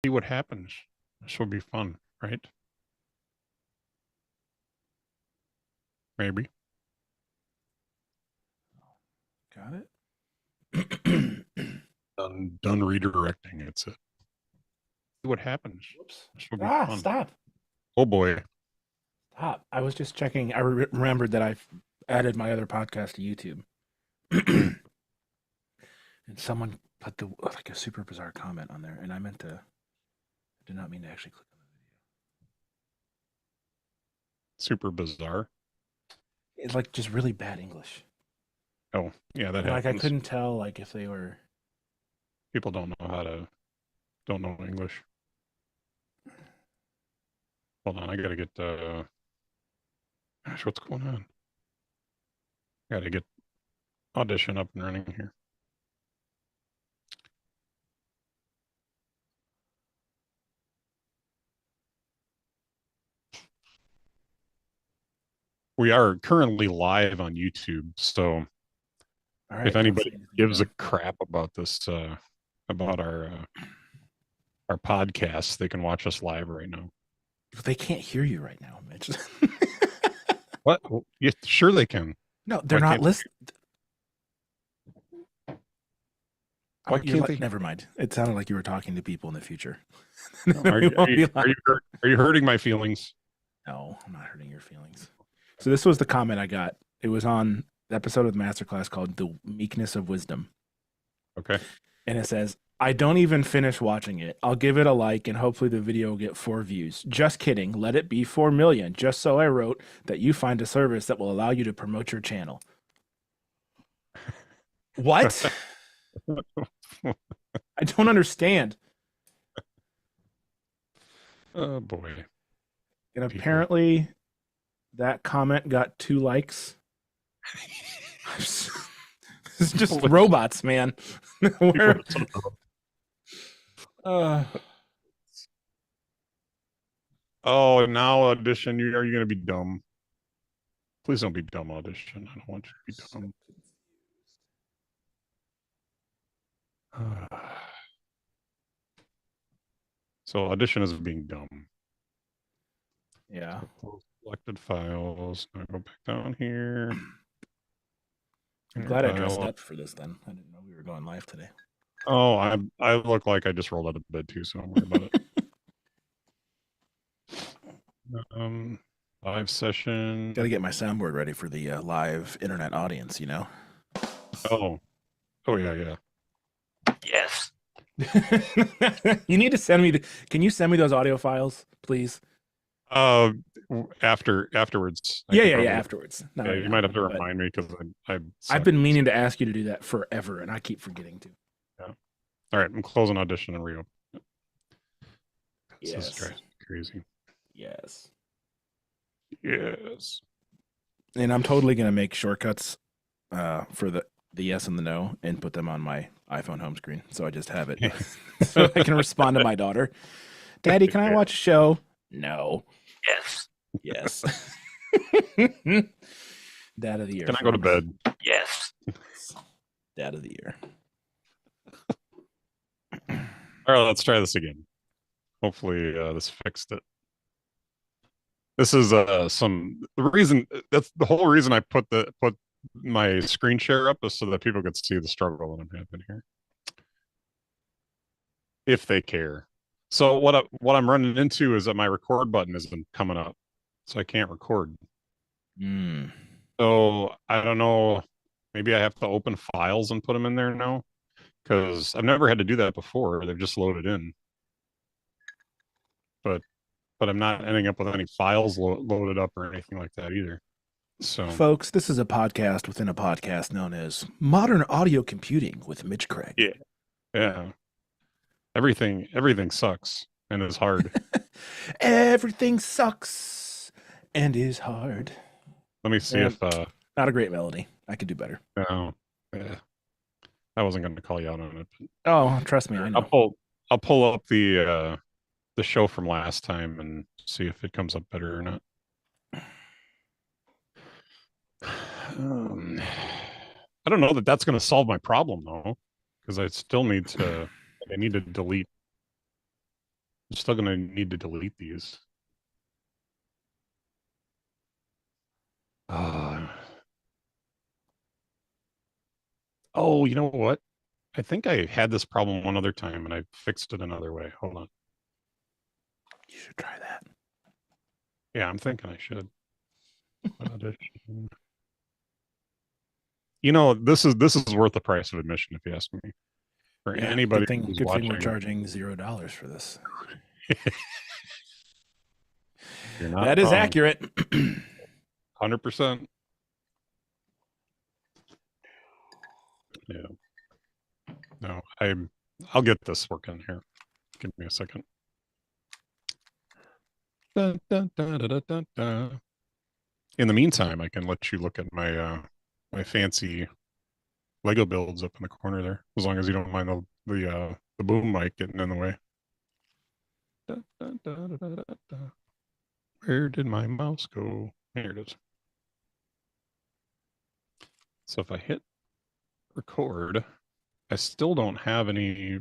See what happens. This will be fun, right? Maybe. Got it. Done redirecting. It's it. See what happens. Whoops. This will be fun. Stop. Oh boy. Stop. I was just checking. I remembered that I've added my other podcast to YouTube. And someone put like a super bizarre comment on there, and I did not mean to actually click on the video. Super bizarre. It's like just really bad English. Oh, yeah, that And, happens. like I couldn't tell like if they were. People don't know English. Hold on, I gotta get gosh, what's going on? Gotta get Audition up and running here. We are currently live on YouTube, so All right, if anybody gives a then. crap about this, about our podcast, they can watch us live right now. They can't hear you right now, Mitch. What? Yeah, sure they can. No, they're not listening. Why can't they? Never mind. It sounded like you were talking to people in the future. Are you hurting my feelings? No, I'm not hurting your feelings. So this was the comment I got. It was on the episode of the masterclass called "The Meekness of Wisdom." Okay. And it says, "I don't even finish watching it. I'll give it a like, and hopefully the video will get 4 views. Just kidding. Let it be 4 million. Just so I wrote that you find a service that will allow you to promote your channel." What? I don't understand. Oh boy. And apparently that comment got 2 likes. This is just robots, man. Oh, now Audition, are you going to be dumb? Please don't be dumb, Audition. I don't want you to be dumb. So Audition is being dumb. Yeah. Selected files. I'll go back down here. I'm glad I dressed up for this then. I didn't know we were going live today. Oh, I look like I just rolled out of bed too, so don't worry about it. Live session. Got to get my soundboard ready for the live internet audience, you know? Oh yeah. Yes. You need to send me can you send me those audio files, please? Afterwards. Yeah, afterwards. No, yeah, you might have to remind me because I've been meaning to ask you to do that forever, and I keep forgetting to. Yeah. All right, I'm closing Audition and reopen. Yes. This is driving crazy. Yes. Yes. And I'm totally gonna make shortcuts for the yes and the no and put them on my iPhone home screen, so I just have it so I can respond to my daughter. Daddy, can I watch a show? No. Yes. Dad of the year. Can I go to bed? Yes. Dad of the year. All right, let's try this again. Hopefully this fixed it. This is the reason, that's the whole reason I put my screen share up, is so that people could see the struggle that I'm having here, if they care. So what I'm running into is that my record button isn't coming up, so I can't record. So I don't know, maybe I have to open files and put them in there now, because I've never had to do that before. They've just loaded in, but I'm not ending up with any files loaded up or anything like that either. So, folks, this is a podcast within a podcast known as Modern Audio Computing with Mitch Craig. Yeah. Everything sucks and is hard. Everything sucks and is hard. Let me see if not a great melody. I could do better. No, yeah. I wasn't going to call you out on it. But oh, trust me, I know. I'll pull up the show from last time and see if it comes up better or not. I don't know that that's going to solve my problem though, because I still need to delete still going to need to delete these. Oh, you know what? I think I had this problem one other time and I fixed it another way. Hold on. You should try that. Yeah, I'm thinking I should. You know, this is worth the price of admission, if you ask me. For Yeah, anybody who's good thing we're watching, charging $0 for this. you're not That is wrong. accurate. 100%. Yeah. No, I'll get this working here. Give me a second. Dun, dun, dun, dun, dun, dun. In the meantime, I can let you look at my fancy Lego builds up in the corner there, as long as you don't mind the boom mic getting in the way. Dun, dun, dun, dun, dun, dun. Where did my mouse go? Here it is. So if I hit record, I still don't have any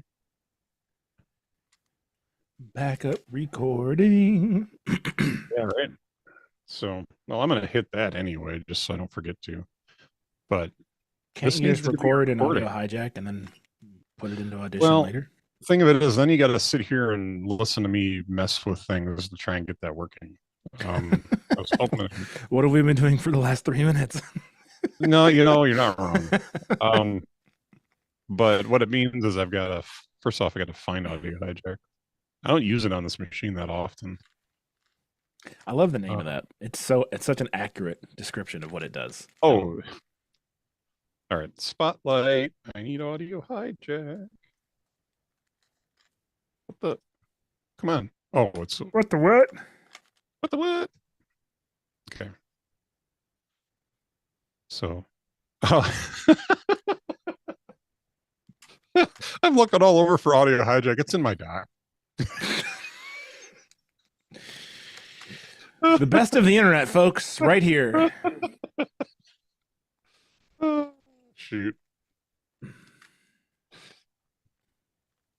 backup recording. Yeah, right. So, well, I'm going to hit that anyway, just so I don't forget to. But can't this you needs just to be record an audio recording. hijack and then put it into Audition Well, later? the thing of it is, then you got to sit here and listen to me mess with things to try and get that working. I was hoping. What have we been doing for the last 3 minutes? No, you know, you're not wrong. But what it means is I've got to first off, I got to find audio hijack. I don't use it on this machine that often. I love the name of that. It's such an accurate description of what it does. Oh, all right. Spotlight. I need audio hijack. What the? Come on. Oh, it's what the what? What the what? Okay. So, I'm looking all over for audio hijack. It's in my dock. The best of the internet, folks, right here. Shoot.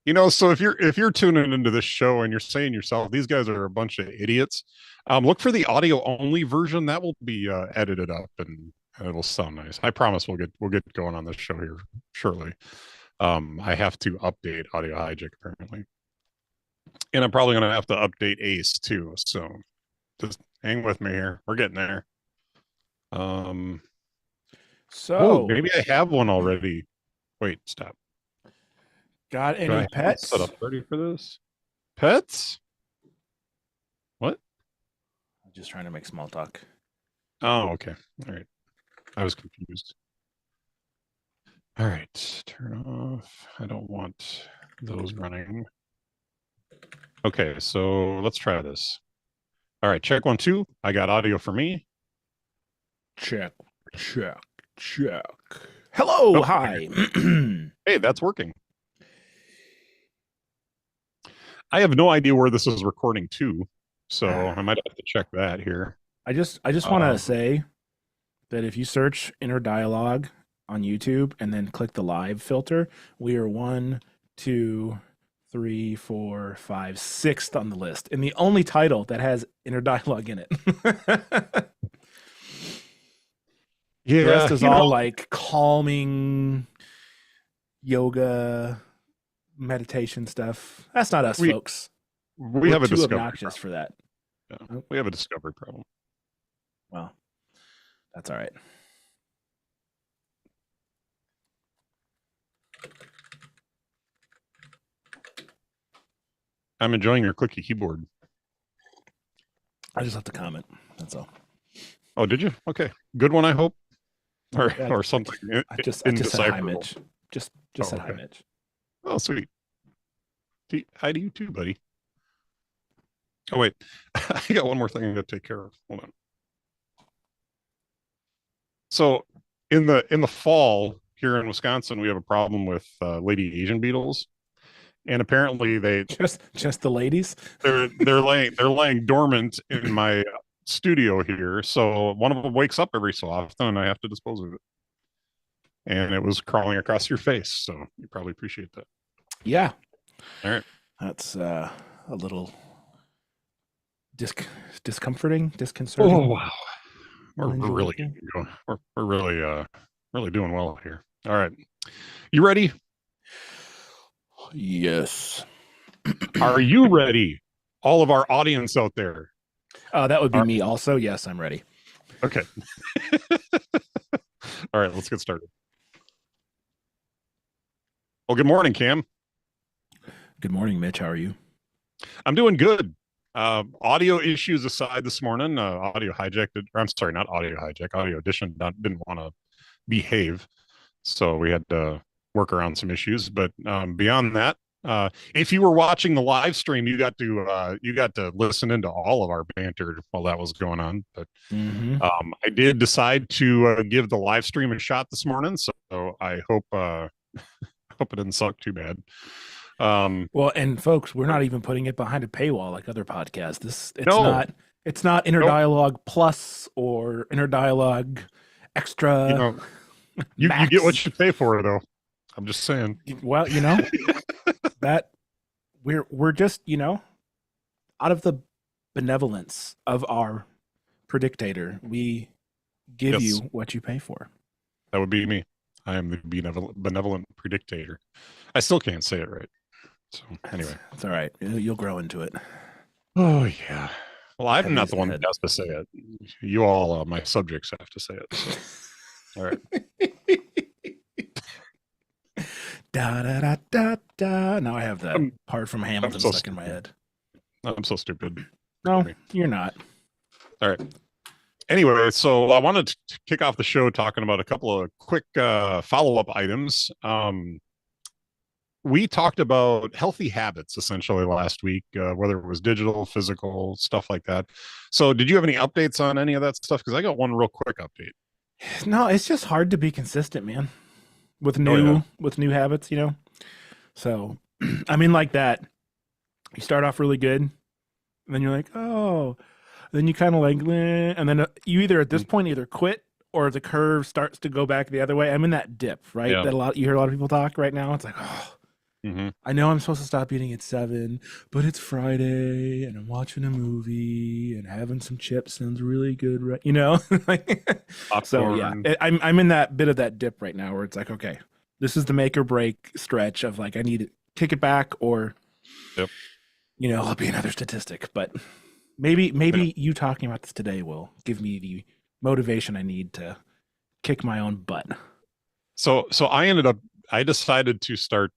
You know, so if you're tuning into this show and you're saying yourself, these guys are a bunch of idiots, look for the audio only version. That will be edited up and it'll sound nice. I promise we'll get going on this show here shortly. I have to update audio hijack apparently, and I'm probably gonna have to update Ace too. So just hang with me here. We're getting there. So maybe I have one already. Wait, stop. Got any pets? Set up ready for this? Pets? What? I'm just trying to make small talk. Oh, okay. All right. I was confused. All right. Turn off. I don't want those running. Okay, so let's try this. All right, check 1, 2. I got audio for me. Check. Hello, oh, hi. Hey, that's working. I have no idea where this is recording to, so I might have to check that here. I just want to say that if you search Inner Dialogue on YouTube and then click the live filter, we are 1, 2, 3, 4, 5, 6th on the list, and the only title that has Inner Dialogue in it. Yeah, the rest is all like calming yoga meditation stuff. That's not us, folks. We have a too obnoxious for that. Yeah, we have a discovery problem. Well, that's all right. I'm enjoying your clicky keyboard. I just have to comment. That's all. Oh, did you? Okay, good one. I hope, or something. I just said hi, Mitch. Just said hi, Mitch. Oh, sweet. Hi to you too, buddy. Oh wait, I got one more thing to take care of. Hold on. So in the fall here in Wisconsin, we have a problem with lady Asian beetles, and apparently they just the ladies. They're laying dormant in my studio here. So one of them wakes up every so often, and I have to dispose of it. And it was crawling across your face, so you probably appreciate that. Yeah. All right. That's a little disc discomforting, Oh disconcerting, wow, we're really unenjoyable. going. We're really really doing well here. All right, you ready? Yes. Are you ready? All of our audience out there. That would be All me also. Yes, I'm ready. right, okay. All right, let's get started. Well, good morning, Cam. Good morning, Mitch. How are you? I'm doing good. Audio issues aside this morning, audio hijacked it. Or I'm sorry, not audio hijack. Audio edition didn't want to behave, so we had to work around some issues. But beyond that, if you were watching the live stream, you got to listen into all of our banter while that was going on. But Mm-hmm. I did decide to give the live stream a shot this morning, so I hope hope it didn't suck too bad. Well, and folks, we're not even putting it behind a paywall like other podcasts. No, It's not Inner nope. Dialogue Plus or Inner Dialogue You Extra know, you get Max. what you pay for, though. I'm just saying. Well, that we're just, out of the benevolence of our predictator, we give Yes, you what you pay for. that would be me. I am the benevolent predictator. I still can't say it right. So anyway. It's all right. You'll grow into it. Oh yeah. Well, I'm Heavy not is the the one that head. has to say it. You all, my subjects, have to say it. So all right. Da da da da da. Now I have that I'm part from I'm Hamilton so stuck in my stupid. head. I'm so stupid. No, Me. you're not. All right. Anyway, so I wanted to kick off the show talking about a couple of quick follow-up items. We talked about healthy habits essentially last week, whether it was digital, physical, stuff like that. So, did you have any updates on any of that stuff? Because I got one real quick update. No, it's just hard to be consistent, man. With Oh yeah, new habits. So, I mean, like that. You start off really good, and then you're like, oh, then you kind of like, "Meh," and then you either at this point either quit or the curve starts to go back the other way. I'm in that dip, right? yeah, That you hear a lot of people talk right now. It's like, oh, hmm I know I'm supposed to stop eating at 7, but it's Friday and I'm watching a movie and having some chips sounds really good, right? Like, so yeah, popcorn. I'm in that bit of that dip right now where it's like, okay, this is the make or break stretch of like I need to kick it back or Yep. I'll be another statistic. But Yeah. maybe you talking about this today will give me the motivation I need to kick my own butt. So I decided to start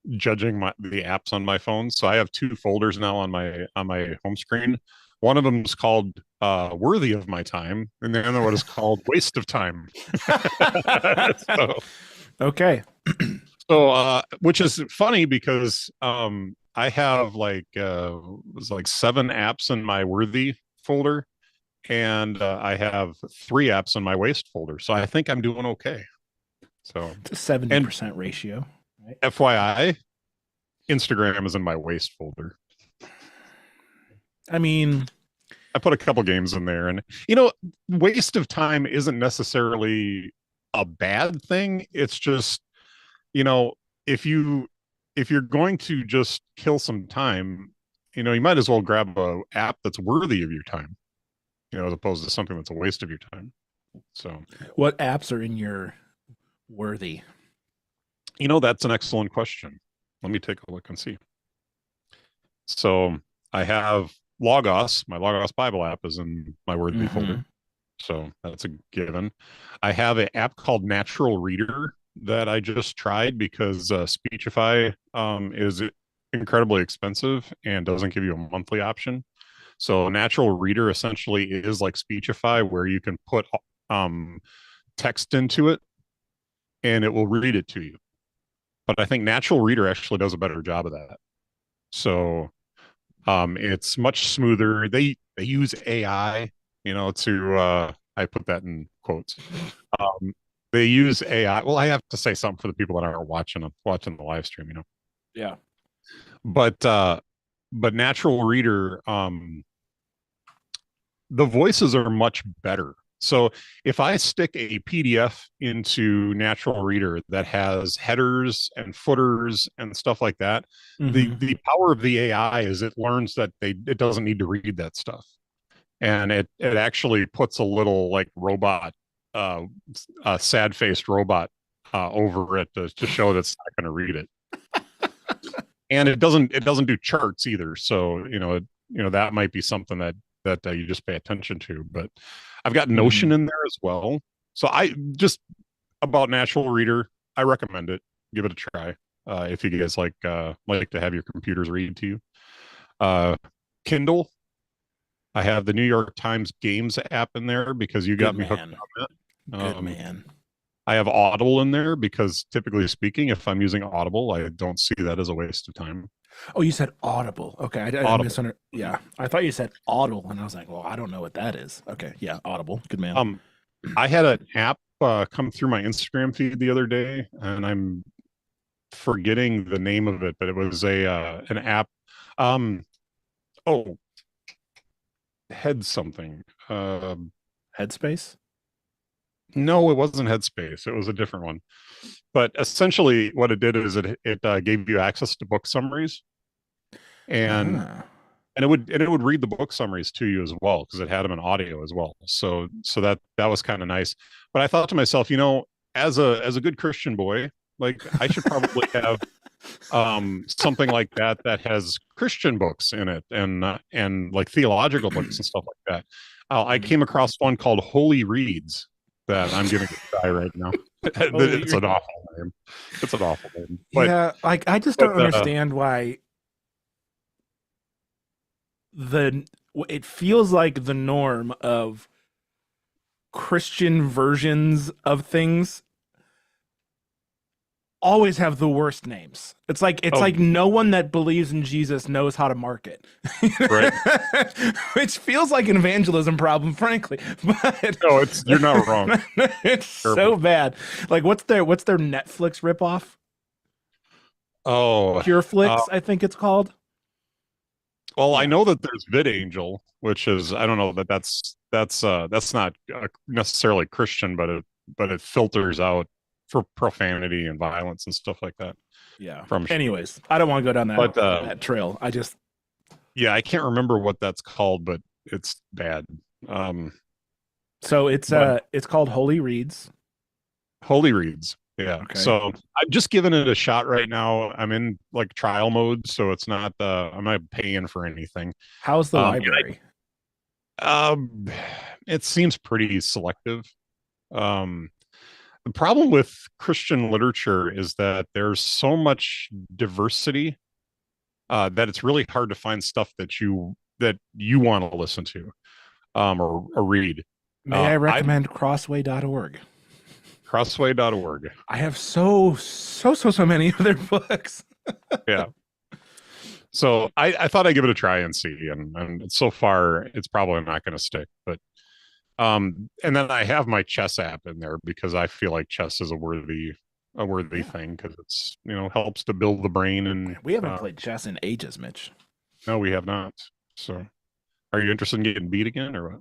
judging the apps on my phone. So I have two folders now on my home screen. One of them is called worthy of my time, and the other one is called waste of time. so Okay. which is funny because I have like it was like 7 apps in my worthy folder, and I have 3 apps in my waste folder. So I think I'm doing okay. So, It's a and 70% ratio, right? FYI, Instagram is in my waste folder. I mean, I put a couple games in there, and waste of time isn't necessarily a bad thing. It's just, you know, if you if you're going to just kill some time, you might as well grab a app that's worthy of your time, as opposed to something that's a waste of your time. So, what apps are in your worthy? that's an excellent question. Let me take a look and see. So I have Logos. My Logos Bible app is in my worthy folder. Mm-hmm. So that's a given. I have an app called Natural Reader that I just tried because Speechify is incredibly expensive and doesn't give you a monthly option. So Natural Reader essentially is like Speechify, where you can put um, text into it and it will read it to you. But I think Natural Reader actually does a better job of that. So it's much smoother. They use AI, to I put that in quotes. Um, they use AI. Well, I have to say something for the people that aren't watching the live stream. Yeah. But Natural Reader, the voices are much better. So if I stick a PDF into Natural Reader that has headers and footers and stuff like that, Mm-hmm. the power of the AI is it learns that it doesn't need to read that stuff, and it actually puts a little like robot, uh, a sad faced robot over it to show that it's not going to read it, and it doesn't do charts either. So that might be something that you just pay attention to. But I've got Mm-hmm. Notion in there as well. So I just about Natural Reader, I recommend it. Give it a try if you guys like to have your computers read to you. Uh, Kindle, I have the New York Times Games app in there because you Good got me hooked man. on it. Good man. I have Audible in there because typically speaking, if I'm using Audible, I don't see that as a waste of time. Oh, you said Audible. Okay, I Audible. misunderstood. Yeah, I thought you said Audible, and I was like, well, I don't know what that is. Okay, yeah, Audible. Good man. Um, I had an app come through my Instagram feed the other day, and I'm forgetting the name of it, but it was a an app. Um, oh, Head something. Headspace. No, it wasn't Headspace. It was a different one. But essentially, what it did is it gave you access to book summaries, and Ah, and it would read the book summaries to you as well because it had them in audio as well. So that was kind of nice. But I thought to myself, as a good Christian boy, like I should probably have something like that has Christian books in it and like theological books and stuff like that. I Mhm. came across one called Holy Reads that I'm giving a try right now. It's Holy. an awful name. It's an awful name. But Yeah, like I just but don't understand why the it feels like the norm of Christian versions of things always have the worst names. It's like oh, no one that believes in Jesus knows how to market. right. Which feels like an evangelism problem, frankly. But No, you're not wrong. it's Terrible. so bad. Like what's their Netflix ripoff? Oh, uh, Pureflix, I think it's called. well, I Yeah. know that there's VidAngel, which is I don't know that that's not necessarily Christian, but it filters out for profanity and violence and stuff like that Yeah. from shows. Anyways, I don't want to go down that But that trail. I just yeah, I can't remember what that's called, but it's bad. Um, so it's but it's called Holy Reads. Holy Reads, yeah. Okay. So I'm just giving it a shot right now. I'm in like trial mode, so it's not I'm not paying for anything. How's the Um, library? um, it seems pretty selective. Um, the problem with Christian literature is that there's so much diversity that it's really hard to find stuff that you want to listen to or read. May I I recommend crossway.org? Crossway.org. I have so many other books. Yeah. So I thought I'd give it a try and see, and so far it's probably not going to stick. But and then I have my chess app in there because I feel like chess is a worthy Yeah. thing because it's helps to build the brain and We haven't played chess in ages, Mitch. no, we have not. So are you interested in getting beat again or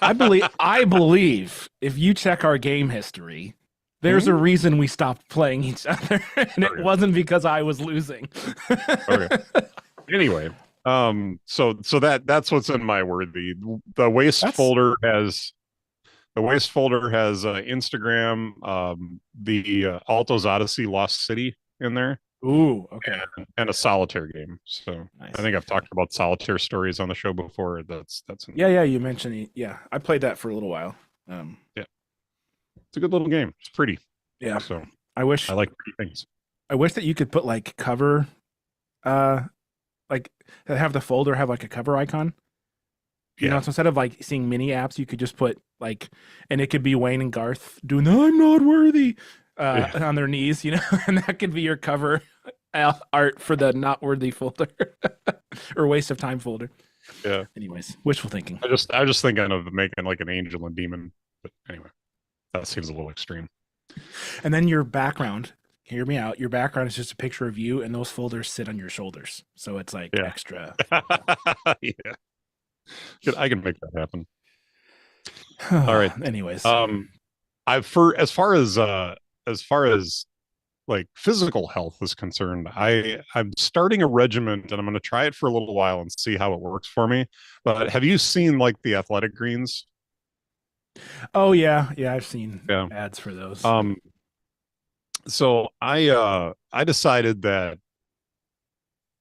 I believe what? I believe if you check our game history, there's a Hmm? reason we stopped playing each other, and it Okay. wasn't because I was losing. Okay. Anyway, so that's what's in my worthy. The waste That's folder has the waste folder has Instagram, the Alto's Odyssey Lost City in there, ooh, okay. and a solitaire game. So I Nice. think I've talked about solitaire stories on the show before. That's in Yeah, there. yeah, you mentioned yeah, I played that for a little while. Yeah, it's a good little game. It's pretty. Yeah. So I I wish like pretty things. I wish that you could put like cover uh like have the folder have like a cover icon. Yeah, So instead of like seeing mini apps, you could just put like, and it could be Wayne and Garth doing the "I'm not worthy" yeah, on their knees, and that could be your cover art for the not worthy folder or waste of time folder. yeah. Anyways, wishful thinking. I was just thinking of making like an angel and demon, but anyway, that seems a little extreme. And then your background, hear me out. Your background is just a picture of you, and those folders sit on your shoulders, so it's like Yeah. extra. Yeah. I can make that happen. All right. Anyways. Um, I for as far as like physical health is concerned, I'm starting a regimen and I'm going to try it for a little while and see how it works for me. But have you seen like the athletic greens? Oh yeah, yeah, I've seen Yeah. ads for those. Um, so I decided that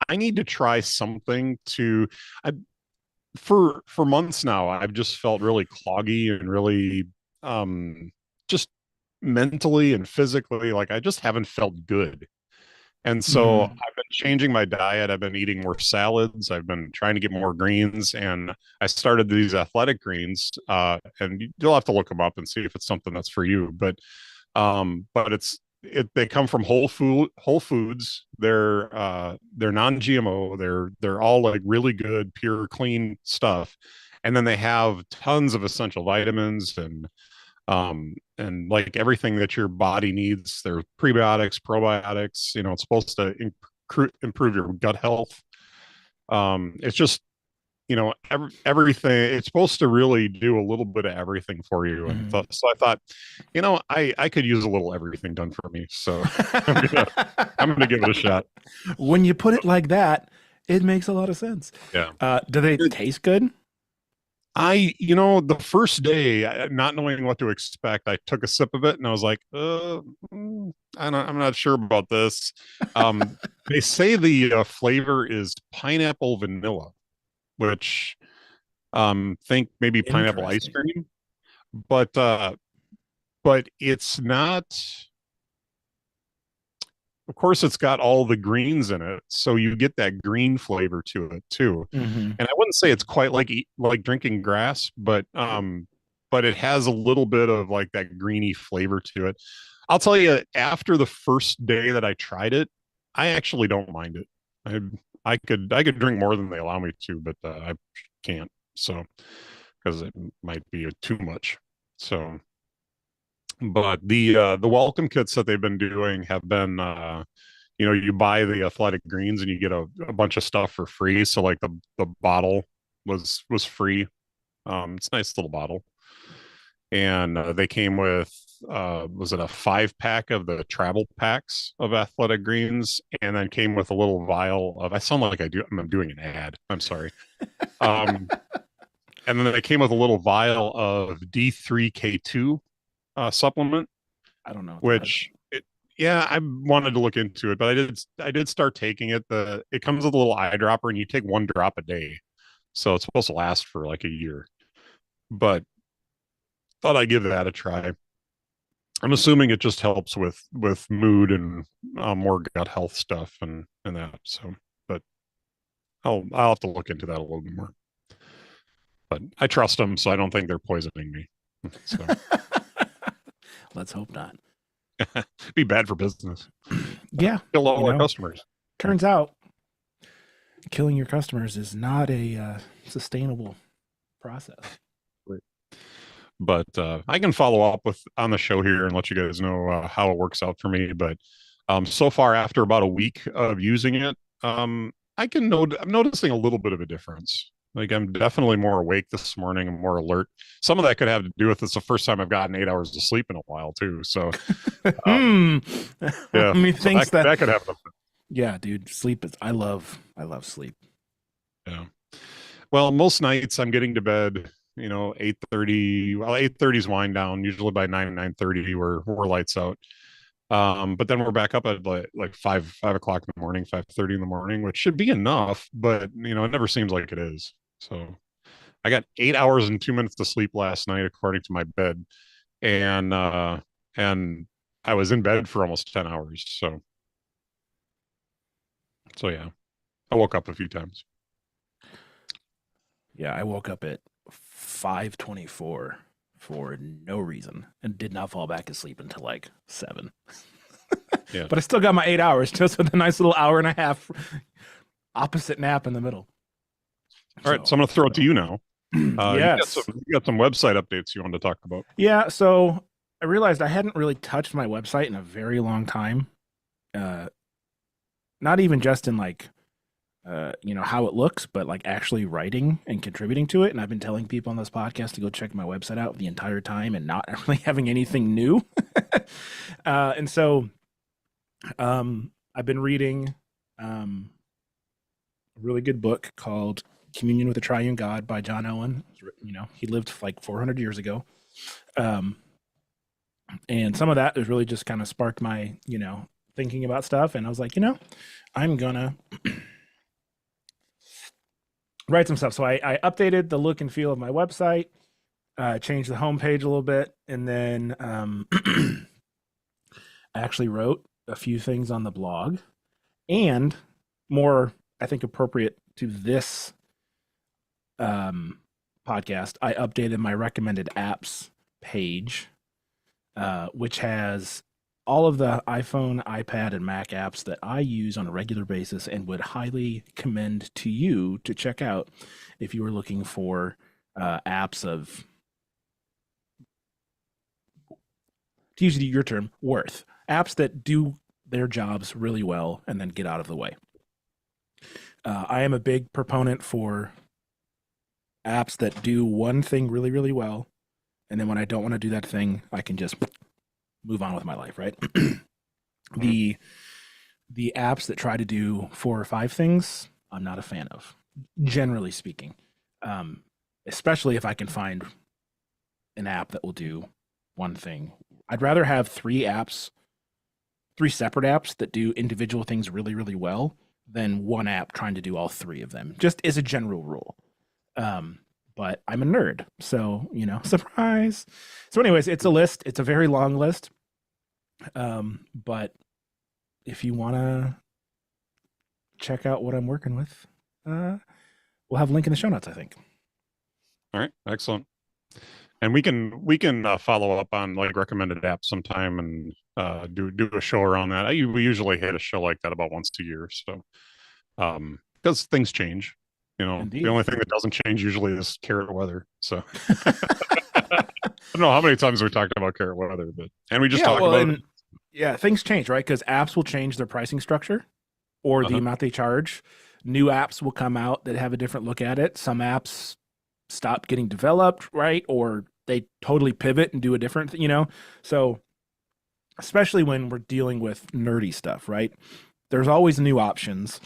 I need to try something to I for months now I've just felt really cloggy and really just mentally and physically like I just haven't felt good. And so Mm, I've been changing my diet. I've been eating more salads. I've been trying to get more greens, and I started these athletic greens. And you'll have to look them up and see if it's something that's for you. But they come from Whole Foods. They're non-GMO. They're all like really good, pure, clean stuff. And then they have tons of essential vitamins and like everything that your body needs. They're prebiotics, probiotics. You know, it's supposed to improve your gut health. It's just everything. It's supposed to really do a little bit of everything for you. And mm. so I thought, I could use a little everything done for me. So I'm gonna I'm gonna give it a shot. When you put it like that, it makes a lot of sense. Yeah. Do they taste good? The first day, not knowing what to expect, I took a sip of it and I was like, I'm not sure about this. They say the flavor is pineapple vanilla, which think maybe pineapple ice Interesting. cream, but it's not. Of course, it's got all the greens in it, so you get that green flavor to it too. Hmm. And I wouldn't say it's quite like drinking grass, but it has a little bit of like that greeny flavor to it. I'll tell you, after the first day that I tried it, I actually don't mind it. I could drink more than they allow me to, but I can't. So because it might be too much. So but the welcome kits that they've been doing have been you buy the athletic greens and you get a bunch of stuff for free. So like the bottle was free. It's a nice little bottle. And they came with was it a 5 pack of the travel packs of athletic greens, and then came with a little vial of, I sound like I'm doing an ad, I'm sorry. um and then they came with a little vial of D3K2 supplement, I don't know what that is. which yeah, I wanted to look into it, but I did start taking it. It comes with a little eyedropper and you take one drop a day. So it's supposed to last for like a year. But thought I'd give that a try. I'm assuming it just helps with mood and more gut health stuff and that. So, but I'll have to look into that a little bit more. But I trust them, so I don't think they're poisoning me. So Let's hope not. be bad for business. Yeah, Kill all our customers. turns out killing your customers is not a sustainable process. But I can follow up with on the show here and let you guys know how it works out for me. But so far, after about a week of using it, I'm noticing a little bit of a difference. Like I'm definitely more awake this morning and more alert. Some of that could have to do with it's the first time I've gotten 8 hours of sleep in a while too. So Hmm. yeah, Me so thinks that. that could happen. Yeah, dude, sleep is. I love sleep. Yeah. Well, most nights I'm getting to bed, 8:30. Well, 8:30 is wind down. Usually by 9:30 we're lights out. But then we're back up at like 5 o'clock in the morning, 5:30 in the morning, which should be enough, but it never seems like it is. So I got 8 hours and 2 minutes to sleep last night, according to my bed, and I was in bed for almost 10 hours. So yeah, I woke up a few times. Yeah, I woke up at 5:24 for no reason and did not fall back asleep until like 7. Yeah. But I still got my 8 hours, just with a nice little hour and a half opposite nap in the middle. All right, so I'm going to throw it to you now. Yes. You got some website updates you wanted to talk about. Yeah, so I realized I hadn't really touched my website in a very long time. Not even just in like how it looks, but like actually writing and contributing to it. And I've been telling people on this podcast to go check my website out the entire time and not really having anything new. And so I've been reading a really good book called Communion with the Triune God by John Owen. He lived like 400 years ago. And some of that has really just kind of sparked my, thinking about stuff. And I was like, I'm gonna write some stuff. So I updated the look and feel of my website, changed the homepage a little bit, and then I actually wrote a few things on the blog, and more, I think, appropriate to this podcast, I updated my recommended apps page, which has all of the iPhone, iPad, and Mac apps that I use on a regular basis and would highly commend to you to check out if you were looking for apps of, to use your term, worth. Apps that do their jobs really well and then get out of the way. I am a big proponent for apps that do one thing really, really well. And then when I don't want to do that thing, I can just move on with my life, right? the apps that try to do 4 or 5 things, I'm not a fan of, generally speaking. Especially if I can find an app that will do one thing. I'd rather have 3 separate apps that do individual things really, really well than one app trying to do all 3 of them, just as a general rule. But I'm a nerd, so, surprise. So anyways, it's a list. It's a very long list. But if you want to check out what I'm working with, we'll have a link in the show notes, I think. All right. Excellent. And we can follow up on like recommended apps sometime and do a show around that. We usually hit a show like that about once a year. So, because things change, Indeed. The only thing that doesn't change usually is carrot weather. So I don't know how many times we talked about carrot weather, and we just talked about it. Yeah, things change, right? Because apps will change their pricing structure or the amount they charge. New apps will come out that have a different look at it. Some apps stop getting developed, right? Or they totally pivot and do a different, So especially when we're dealing with nerdy stuff, right? There's always new options.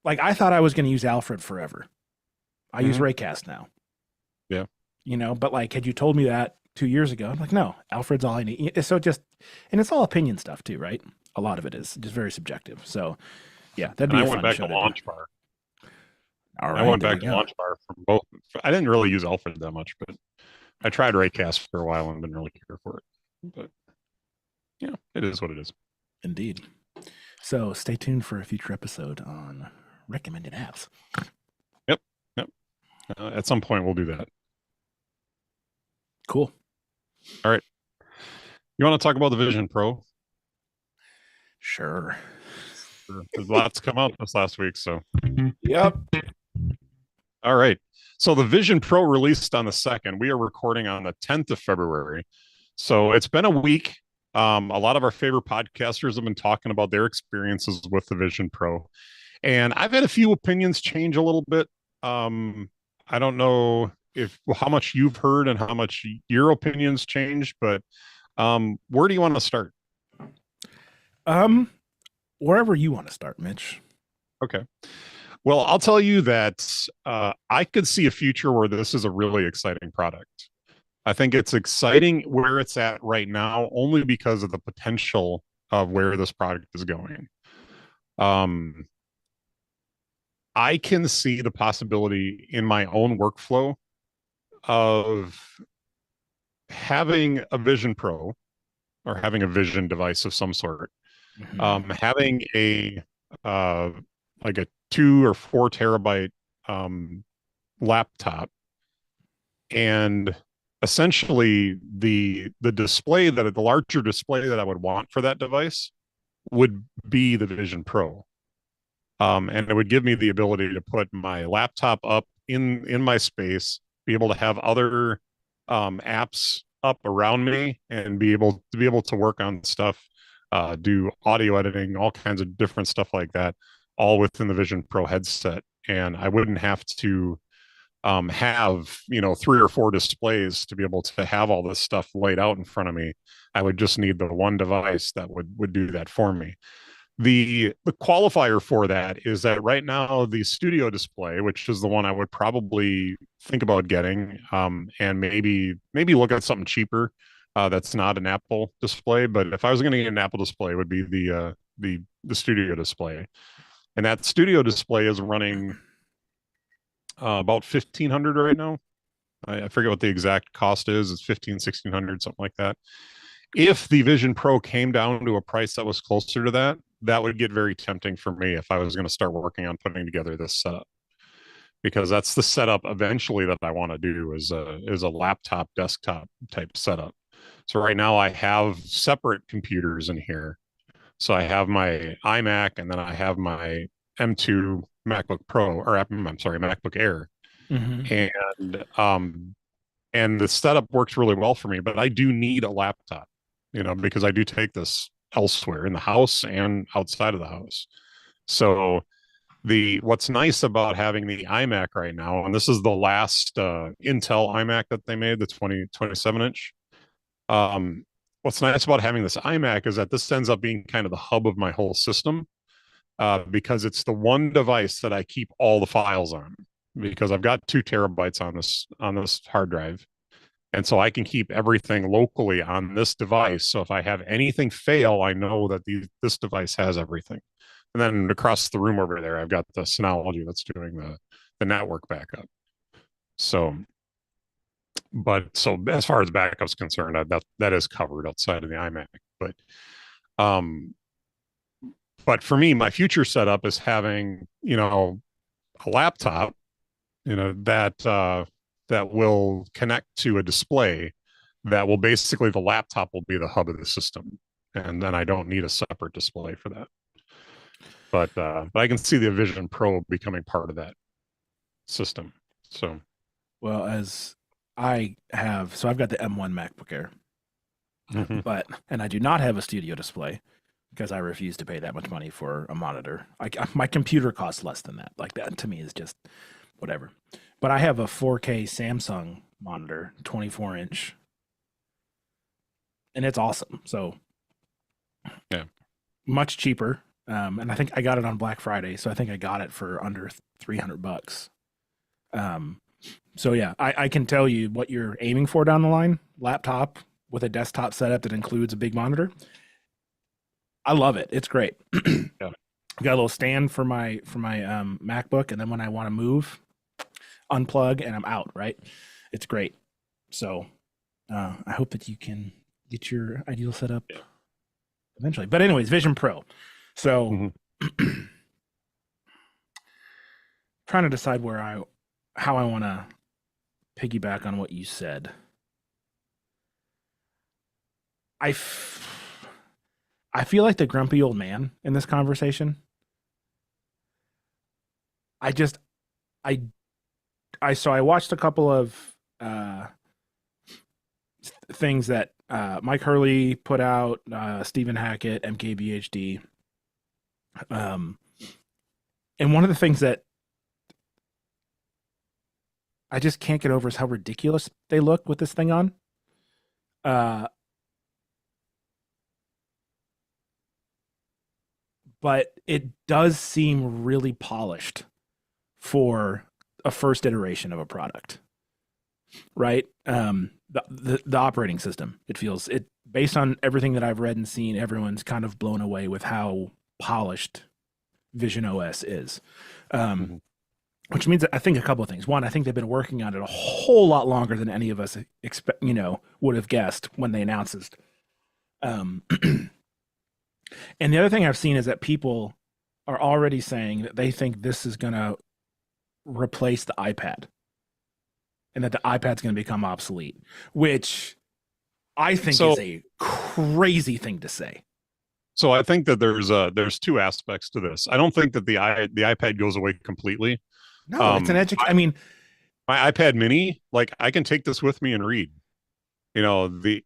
Like I thought I was going to use Alfred forever. I use Raycast now. Yeah. But like, had you told me that 2 years ago, I'm like, no, Alfred's all I need. So and it's all opinion stuff too, right? A lot of it is just very subjective. So yeah, that'd be a fun show to do. Launch Bar. All right, I went back to Launch Bar from both. I didn't really use Alfred that much, but I tried Raycast for a while and didn't really care for it. But it is what it is. Indeed. So stay tuned for a future episode on recommended apps. Yep. At some point, we'll do that. Cool. All right. You want to talk about the Vision Pro? Sure. There's lots come out this last week, so. Yep. All right. So the Vision Pro released on the 2nd. We are recording on the 10th of February. So it's been a week. A lot of our favorite podcasters have been talking about their experiences with the Vision Pro. And I've had a few opinions change a little bit. I don't know how much you've heard and how much your opinions changed, but where do you want to start? Wherever you want to start, Mitch. Okay. Well, I'll tell you that I could see a future where this is a really exciting product. I think it's exciting where it's at right now, only because of the potential of where this product is going. I can see the possibility in my own workflow of having a Vision Pro or having a Vision device of some sort, having a like a 2 or 4 terabyte laptop, and essentially the larger display that I would want for that device would be the Vision Pro. And it would give me the ability to put my laptop up in my space, be able to have other apps up around me, and be able to work on stuff, do audio editing, all kinds of different stuff like that, all within the Vision Pro headset, and I wouldn't have to have, you know, 3 or 4 displays to be able to have all this stuff laid out in front of me. I would just need the one device that would do that for me. The qualifier for that is that right now the studio display, which is the one I would probably think about getting, and maybe look at something cheaper, that's not an Apple display. But if I was going to get an Apple display, it would be the studio display, and that studio display is running about 1,500 right now. I forget what the exact cost is. It's 15, 1,600, something like that. If the Vision Pro came down to a price that was closer to that, that would get very tempting for me if I was going to start working on putting together this setup, because that's the setup eventually that I want to do is a laptop desktop type setup. So right now I have separate computers in here. So I have my iMac, and then I have my M2 MacBook Pro, or I'm sorry, MacBook Air. Mm-hmm. And the setup works really well for me, but I do need a laptop, you know, because I do take this elsewhere in the house and outside of the house. So the what's nice about having the iMac right now, and this is the last Intel iMac that they made, the 27-inch. What's nice about having this iMac is that this ends up being kind of the hub of my whole system, because it's the one device that I keep all the files on, because I've got 2 terabytes on this hard drive. And so I can keep everything locally on this device. So if I have anything fail, I know that this device has everything. And then across the room over there, I've got the Synology that's doing the network backup. So, but so as far as backup's concerned, that is covered outside of the iMac. Um, but for me, my future setup is having, you know, a laptop, you know, that will connect to a display that will basically, the laptop will be the hub of the system, and then I don't need a separate display for that. But I can see the Vision Pro becoming part of that system. So, Well, as I've got the M1 MacBook Air, mhm. and I do not have a studio display because I refuse to pay that much money for a monitor. My computer costs less than that. Like, that to me is just whatever. But I have a 4K Samsung monitor, 24-inch, and it's awesome. So Yeah, much cheaper. And I think I got it on Black Friday, so I think I got it for under $300. So yeah, I can tell you what you're aiming for down the line. Laptop with a desktop setup that includes a big monitor. I love it. It's great. yeah. Got a little stand for my MacBook, and then when I want to move, unplug, and I'm out. Right, it's great. So I hope that you can get your ideal setup eventually. But anyways, Vision Pro. So Mm-hmm. trying to decide how I want to piggyback on what you said. I feel like the grumpy old man in this conversation. I just I so I watched a couple of things that Mike Hurley put out, Stephen Hackett, MKBHD. And one of the things that I just can't get over is how ridiculous they look with this thing on. But it does seem really polished for a first iteration of a product, right? The operating system, it feels it based on everything that I've read and seen, everyone's kind of blown away with how polished Vision OS is. Which means I think a couple of things. One, I think they've been working on it a whole lot longer than any of us would have guessed when they announced this. And the other thing I've seen is that people are already saying that they think this is going to replace the iPad and that the iPad's going to become obsolete, which I think is a crazy thing to say. So I think that there's 2 aspects to this. I don't think that the iPad goes away completely. No, it's an I mean, my iPad Mini, like, I can take this with me and read. You know, the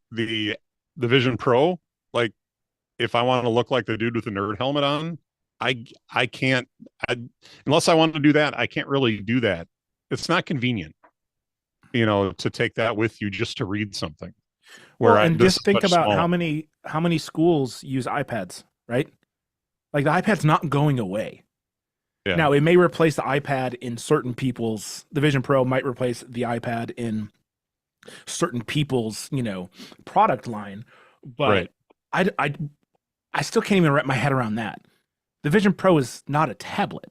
Vision Pro, like, if I want to look like the dude with the nerd helmet on, I can't I, unless I want to do that. I can't really do that. It's not convenient, to take that with you just to read something. Well, Where and this just is think much about smaller. how many schools use iPads, right? Like the iPad's not going away. Yeah, Now, it may replace the iPad in certain people's, the Vision Pro might replace the iPad in certain people's, product line, but right. I, I, I still can't even wrap my head around that. The Vision Pro is not a tablet.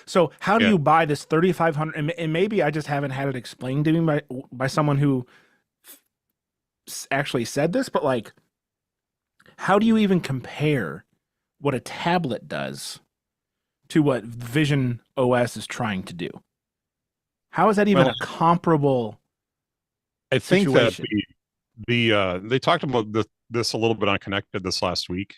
So how do Yeah. you buy this 3,500? And maybe I just haven't had it explained to me by someone who actually said this, but like, how do you even compare what a tablet does to what Vision OS is trying to do? How is that even Well, a comparable I think that situation? they talked about this a little bit on Connected this last week.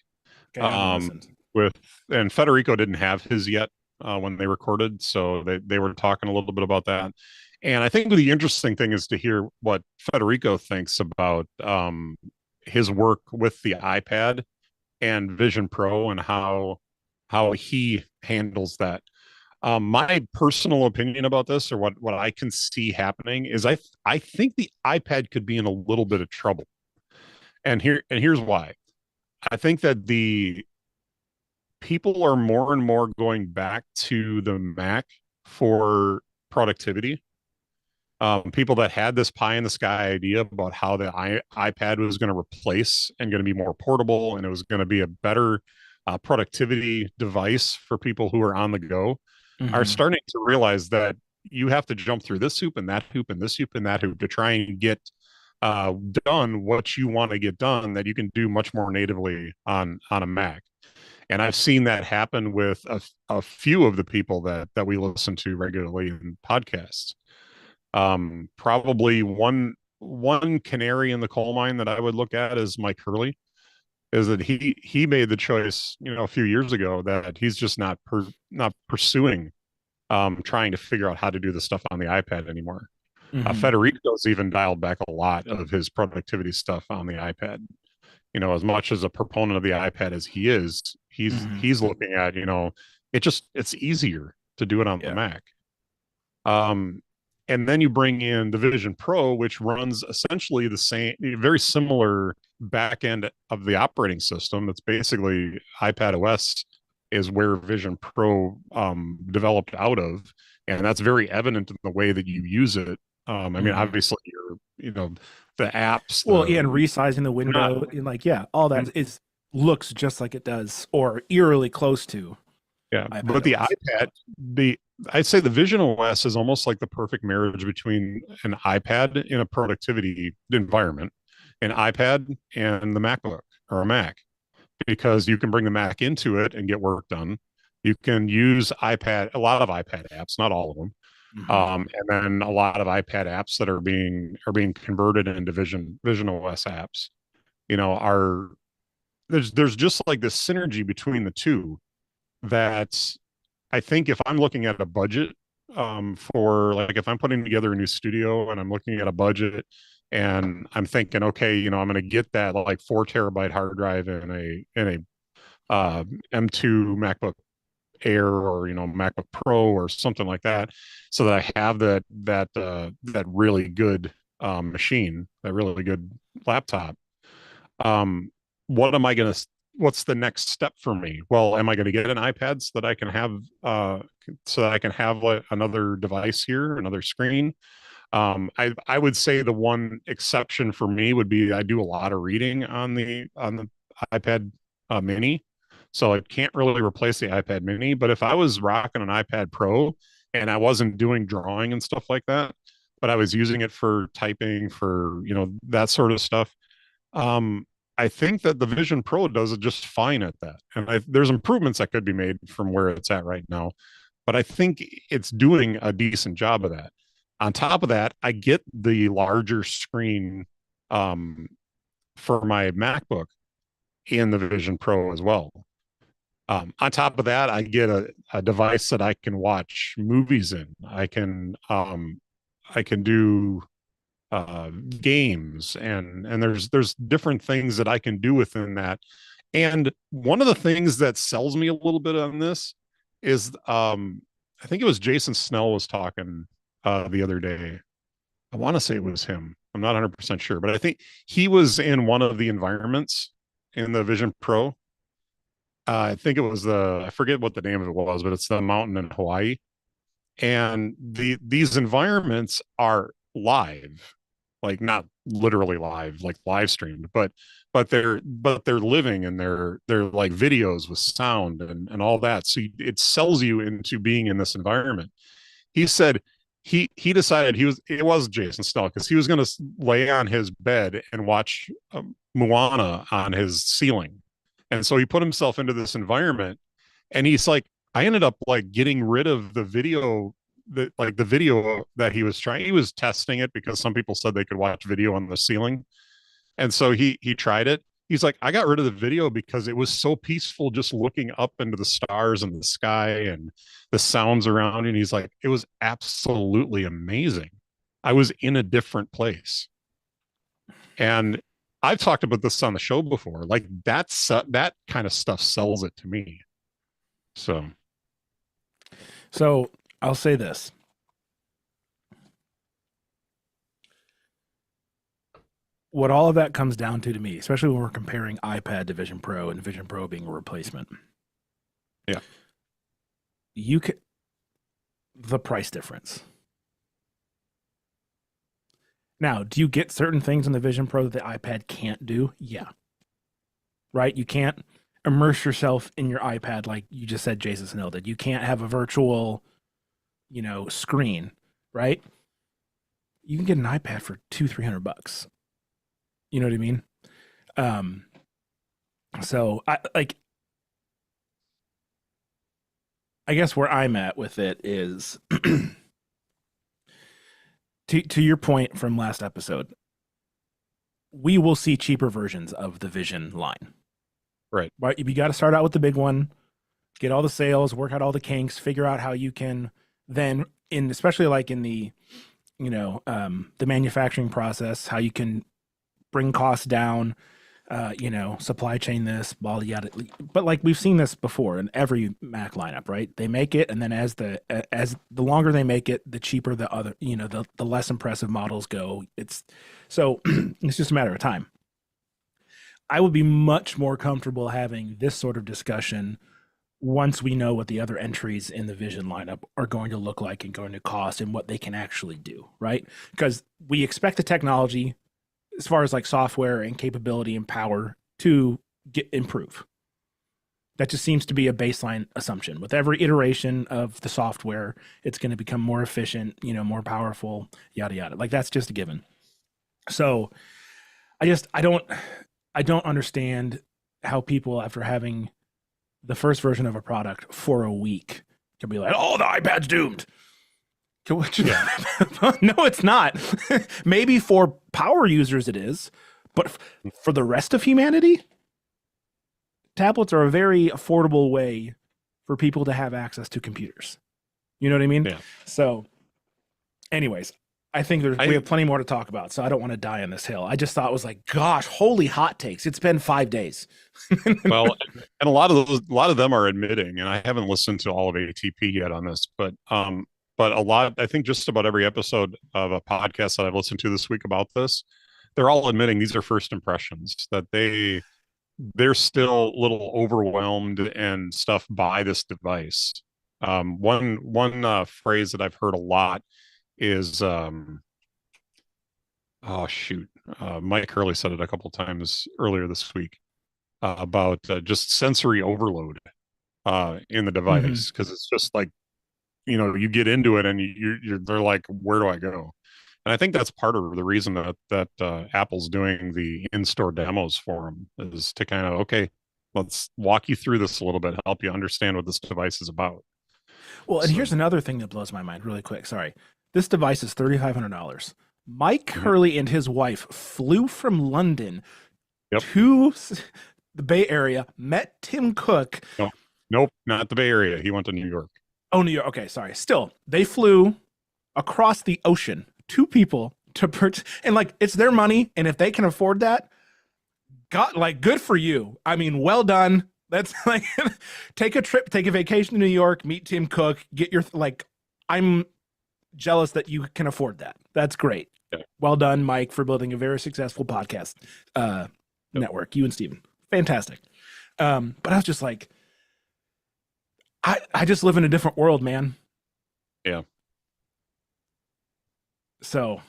Okay, I haven't Um, listened. with and Federico didn't have his yet when they recorded, so they were talking a little bit about that. And I think the interesting thing is to hear what Federico thinks about his work with the iPad and Vision Pro and how he handles that. My personal opinion about this, or what I can see happening, is I think the iPad could be in a little bit of trouble, and here's why. I think that the people are more and more going back to the Mac for productivity. People that had this pie in the sky idea about how the iPad was going to replace and going to be more portable and it was going to be a better productivity device for people who are on the go are Hmm. starting to realize that you have to jump through this hoop and that hoop and this hoop and that hoop to try and get done what you want to get done that you can do much more natively on a Mac. And I've seen that happen with a few of the people that we listen to regularly in podcasts. Probably one canary in the coal mine that I would look at is Mike Hurley, is that he made the choice, a few years ago that he's just not pursuing trying to figure out how to do the stuff on the iPad anymore. Hmm. Federico's even dialed back a lot of his productivity stuff on the iPad. As much as a proponent of the iPad as he is, Hmm. he's looking at, it's easier to do it on the Yeah. Mac. Um, and then you bring in the Vision Pro, which runs essentially the same, very similar back end of the operating system. It's basically iPad OS is where Vision Pro developed out of, and that's very evident in the way that you use it. I mean, Hmm. obviously, the apps, Well, yeah, and resizing the not window and all that is looks just like it does, or eerily close to yeah, iPad but the OS. iPad, the I'd say the Vision OS is almost like the perfect marriage between an iPad in a productivity environment, an iPad and the MacBook or a Mac, because you can bring the Mac into it and get work done. You can use a lot of iPad apps, not all of them, Hmm. and then a lot of iPad apps that are being converted into Vision OS apps. Are there's just like this synergy between the two that I think if I'm looking at a budget for like if I'm putting together a new studio and I'm looking at a budget and I'm thinking, okay, I'm going to get that like 4 terabyte hard drive in a M2 MacBook Air or MacBook Pro or something like that, so that I have that really good machine, that really good laptop. um, what am I going to, what's the next step for me? Well, am I going to get an iPad so that I can have like another device here, another screen? I would say the one exception for me would be I do a lot of reading on the iPad mini. So it can't really replace the iPad mini. But if I was rocking an iPad Pro and I wasn't doing drawing and stuff like that, but I was using it for typing, for that sort of stuff, um, I think that the Vision Pro does it just fine at that. And there's improvements that could be made from where it's at right now, but I think it's doing a decent job of that. On top of that, I get the larger screen um, for my MacBook in the Vision Pro as well. On top of that, I get a device that I can watch movies in. I can do games, and there's different things that I can do within that, And one of the things that sells me a little bit on this is I think it was Jason Snell was talking the other day. I want to say it was him. I'm not 100% sure, but I think he was in one of the environments in the Vision Pro. I think it was I forget what the name of it was, but it's the mountain in Hawaii. And these environments are live, like not literally live, like live streamed, but they're living, and they're like videos with sound and all that. So it sells you into being in this environment. He said he decided it was Jason Snell, because he was going to lay on his bed and watch Moana on his ceiling, and so he put himself into this environment, and he's like, I ended up like getting rid of the video, the video that he was trying. He was testing it because some people said they could watch video on the ceiling, and so he tried it. He's like, I got rid of the video because it was so peaceful just looking up into the stars and the sky and the sounds around. And he's like, it was absolutely amazing. I was in a different place. And I've talked about this on the show before. Like that kind of stuff sells it to me. So I'll say this. What all of that comes down to me, especially when we're comparing iPad to Vision Pro and Vision Pro being a replacement. Yeah. The price difference. Now, do you get certain things in the Vision Pro that the iPad can't do? Yeah. Right? You can't immerse yourself in your iPad like you just said Jason Snell did. You can't have a virtual, screen, right? You can get an iPad for $200-300. You know what I mean? So I guess where I'm at with it is to your point from last episode, we will see cheaper versions of the Vision line. Right. You got to start out with the big one, get all the sales, work out all the kinks, figure out how you can then, especially like in the, the manufacturing process, how you can bring costs down, supply chain this, blah, yada. But like we've seen this before in every Mac lineup, right? They make it, and then as the longer they make it, the cheaper the other, the less impressive models go. It's just a matter of time. I would be much more comfortable having this sort of discussion once we know what the other entries in the Vision lineup are going to look like and going to cost and what they can actually do, right? Because we expect the technology, as far as like software and capability and power, to improve. That just seems to be a baseline assumption. With every iteration of the software, it's going to become more efficient, more powerful, yada, yada. Like that's just a given. So I don't understand how people, after having the first version of a product for a week, can be like, oh, the iPad's doomed. No, it's not. Maybe for power users it is, but for the rest of humanity, tablets are a very affordable way for people to have access to computers. You know what I mean? Yeah. So anyways, I think we have plenty more to talk about, so I don't want to die on this hill. I just thought it was like, gosh, holy hot takes. It's been 5 days. Well, and a lot of them are admitting, and I haven't listened to all of ATP yet on this, but a lot, I think just about every episode of a podcast that I've listened to this week about this, they're all admitting these are first impressions, that they're still a little overwhelmed and stuff by this device. One phrase that I've heard a lot is Mike Hurley said it a couple times earlier this week about just sensory overload in the device, because it's just like, you get into it and they're like, where do I go? And I think that's part of the reason that Apple's doing the in-store demos for them, is to kind of, okay, let's walk you through this a little bit, help you understand what this device is about. Well, and here's another thing that blows my mind really quick. Sorry. This device is $3,500. Mike Hurley and his wife flew from London to the Bay Area, met Tim Cook. Nope, not the Bay Area. He went to New York. Oh, New York. Okay, sorry. Still, they flew across the ocean, 2 people to purchase, and like, it's their money, and if they can afford that, God, like, good for you. I mean, well done. That's like, take a trip, take a vacation to New York, meet Tim Cook, get your, like, I'm jealous that you can afford that. That's great. Yeah. Well done, Mike, for building a very successful podcast network. You and Steven. Fantastic. But I was just like, I just live in a different world, man. Yeah. So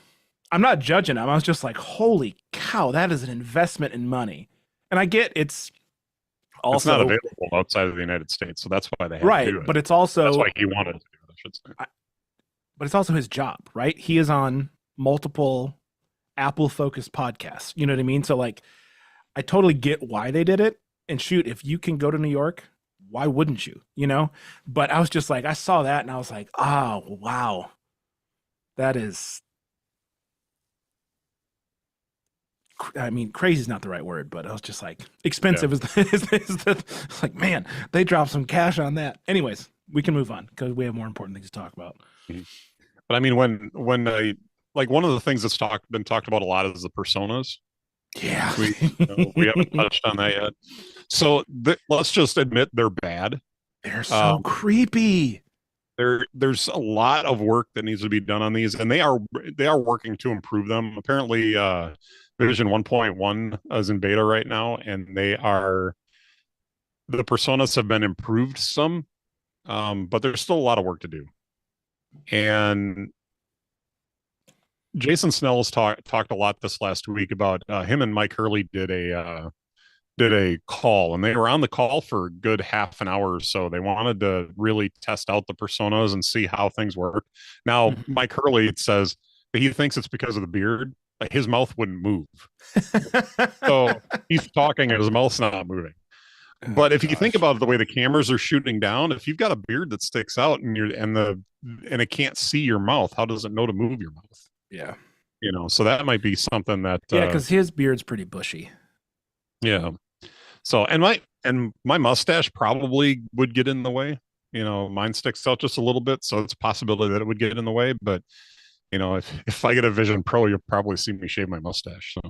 I'm not judging him. I was just like, holy cow, that is an investment in money. And I get it's also it's not available outside of the United States, so that's why they have to do it. But it's also that's why he wanted to do it, I should say. But it's also his job, right? He is on multiple Apple focused podcasts. You know what I mean? So like, I totally get why they did it. And shoot, if you can go to New York, why wouldn't you? You know? But I was just like, I saw that and I was like, oh wow, that is. I mean, crazy is not the right word, but I was just like, expensive is like, man, they dropped some cash on that. Anyways, we can move on because we have more important things to talk about. But I mean, when I like one of the things that's been talked about a lot is the personas. Yeah, we haven't touched on that yet. So let's just admit they're bad. They're so creepy. There's a lot of work that needs to be done on these, and they are working to improve them. Apparently, Vision 1.1 is in beta right now, and the personas have been improved some, but there's still a lot of work to do. And Jason Snell's talked a lot this last week about him and Mike Hurley did a call, and they were on the call for a good half an hour or so. They wanted to really test out the personas and see how things work. Now, Mike Hurley says that he thinks it's because of the beard. Like his mouth wouldn't move. So he's talking and his mouth's not moving. But if you think about the way the cameras are shooting down, if you've got a beard that sticks out and it can't see your mouth, how does it know to move your mouth? Yeah. You know, so that might be something that because his beard's pretty bushy. Yeah. So and my mustache probably would get in the way. You know, mine sticks out just a little bit, so it's a possibility that it would get in the way. But you know, if I get a Vision Pro, you'll probably see me shave my mustache. So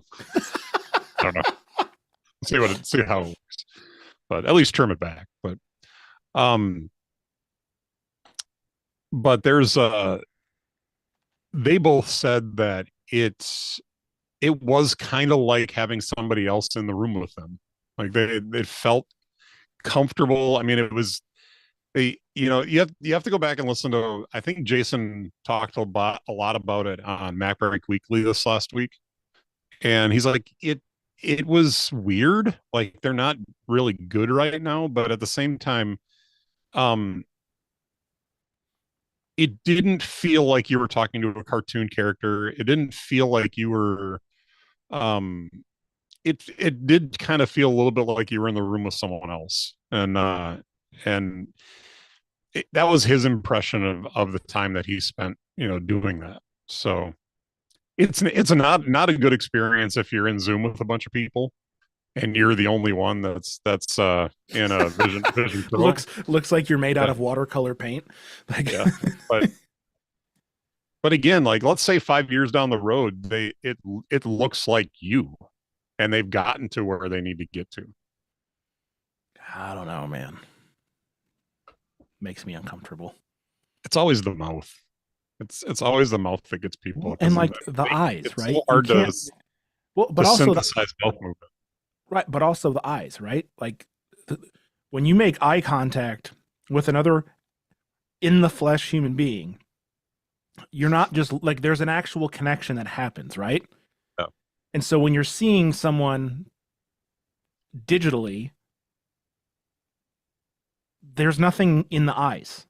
I don't know. See how it works. But at least trim it back. But there's they both said that it was kind of like having somebody else in the room with them. Like it felt comfortable. I mean, it was you have to go back and listen to, I think Jason talked a lot about it on MacBreak Weekly this last week. And he's like, it was weird. Like they're not really good right now, but at the same time, it didn't feel like you were talking to a cartoon character. It didn't feel like you were, it did kind of feel a little bit like you were in the room with someone else. And that was his impression of the time that he spent, doing that. So it's not a good experience if you're in Zoom with a bunch of people and you're the only one that's in a Vision Pro. looks like you're made out of watercolor paint. Like, yeah, but again, like let's say 5 years down the road, it looks like you, and they've gotten to where they need to get to. I don't know, man. Makes me uncomfortable. It's always the mouth. It's always the mouth that gets people. And like the eyes, it's right? So hard to also synthesize mouth movement. Right, but also the eyes, right? Like when you make eye contact with another in the flesh human being, you're not just like, there's an actual connection that happens, right? Yeah. And so when you're seeing someone digitally, there's nothing in the eyes.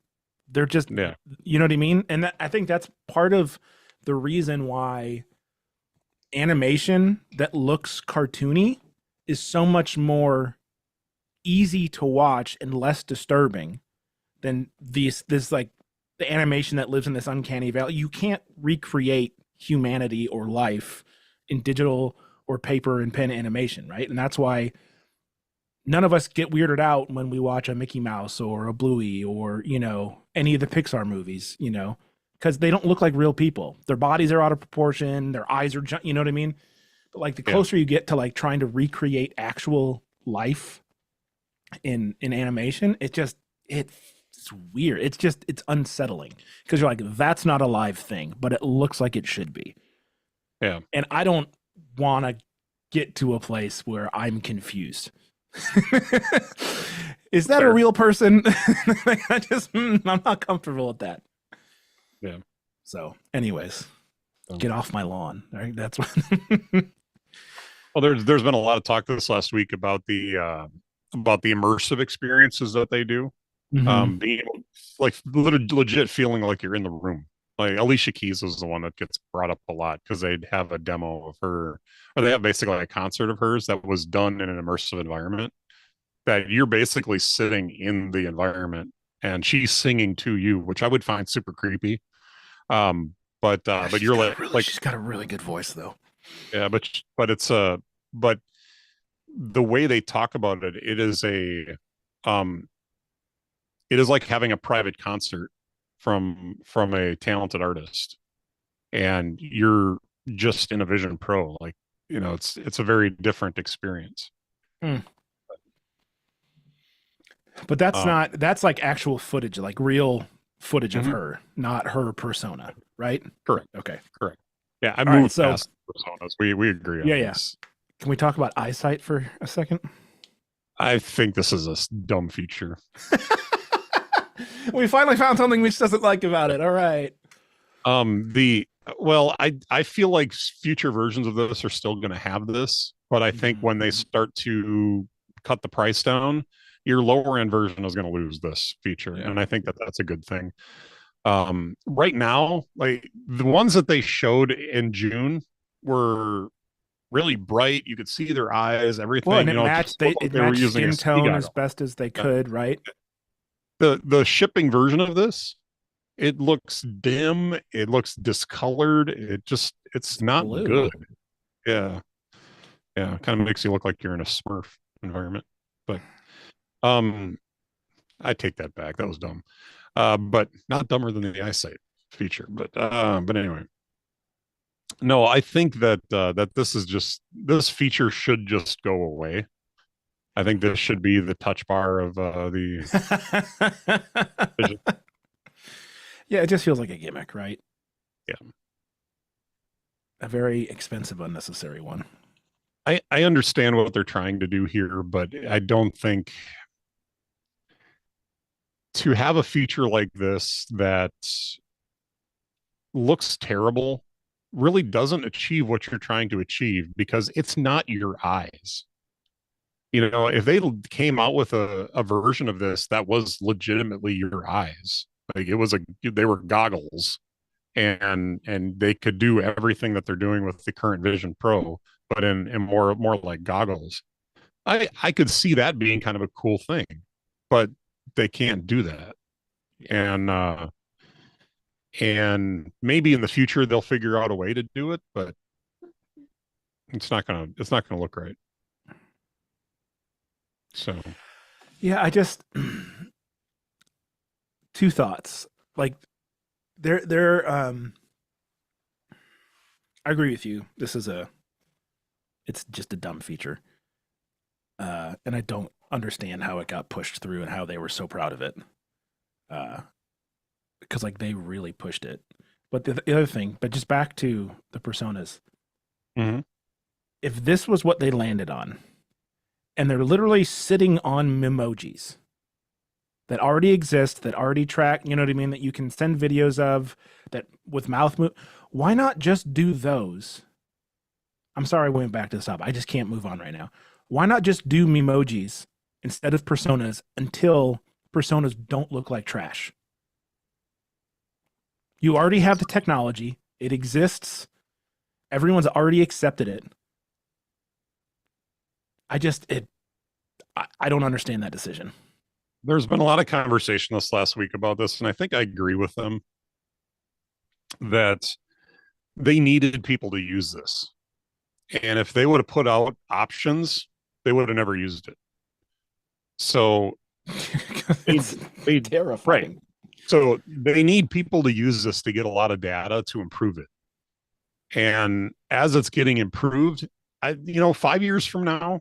They're just, you know what I mean? And I think that's part of the reason why animation that looks cartoony is so much more easy to watch and less disturbing than this like the animation that lives in this uncanny valley. You can't recreate humanity or life in digital or paper and pen animation, right? And that's why none of us get weirded out when we watch a Mickey Mouse or a Bluey or, any of the Pixar movies, because they don't look like real people. Their bodies are out of proportion. Their eyes are, you know what I mean? like the Yeah. closer you get to like trying to recreate actual life in animation, it's weird. It's unsettling because you're like, that's not a live thing, but it looks like it should be. Yeah. And I don't want to get to a place where I'm confused. Is that a Fair. real person? I'm not comfortable with that. Yeah. So, anyways, get off my lawn. Right? That's what. Well, there's been a lot of talk this last week about the immersive experiences that they do. Mhm. Being able, like legit feeling like you're in the room. Like Alicia Keys is the one that gets brought up a lot because they'd have a demo of her, or they have basically a concert of hers that was done in an immersive environment. That you're basically sitting in the environment and she's singing to you, which I would find super creepy. But you're She's got a really good voice though. yeah, but it's but the way they talk about it, um it is like having a private concert from a talented artist, and you're just in a Vision Pro. Like, it's a very different experience. Mm. But that's like actual footage, like real footage of her, not her persona, right? Correct. Okay. Correct. Yeah, I All right, moved so past personas. We agree on yeah. this. Can we talk about Eyesight for a second? I think this is a dumb feature. We finally found something Mitch doesn't like about it. All right. The well, I feel like future versions of this are still going to have this, but I think when they start to cut the price down, your lower end version is going to lose this feature, and I think that that's a good thing. Right now, like the ones that they showed in June were really bright. You could see their eyes, everything. Well, and it matched. They were matched using skin tone as best as they could, right? The shipping version of this, it looks dim, it looks discolored, it's not blue. good. Yeah, it kind of makes you look like you're in a Smurf environment. But I take that back, that was dumb. But not dumber than the Eyesight feature. But anyway, no, I think that this feature should just go away. I think this should be the touch bar of the Vision. Yeah, it just feels like a gimmick, right? Yeah. A very expensive, unnecessary one. I understand what they're trying to do here, but I don't think to have a feature like this that looks terrible really doesn't achieve what you're trying to achieve, because it's not your eyes. If they came out with a version of this that was legitimately your eyes, like they were goggles, and they could do everything that they're doing with the current Vision Pro, but in more like goggles. I could see that being kind of a cool thing, but they can't do that. And maybe in the future they'll figure out a way to do it, but it's not gonna look right. So yeah, I just two thoughts. Like they're I agree with you. It's just a dumb feature. And I don't understand how it got pushed through and how they were so proud of it. Because like they really pushed it. But the other thing, but just back to the personas. Mm-hmm. If this was what they landed on, and they're literally sitting on memojis that already exist, that already track, you know what I mean, that you can send videos of, that with mouth move, why not just do those? I'm sorry I went back to this up. I just can't move on right now. Why not just do memojis instead of personas until personas don't look like trash? You already have the technology. It exists. Everyone's already accepted it. I don't understand that decision. There's been a lot of conversation this last week about this, and I think I agree with them that they needed people to use this. And if they would have put out options, they would have never used it. So it's terrifying. Right. So they need people to use this to get a lot of data to improve it. And as it's getting improved, 5 years from now,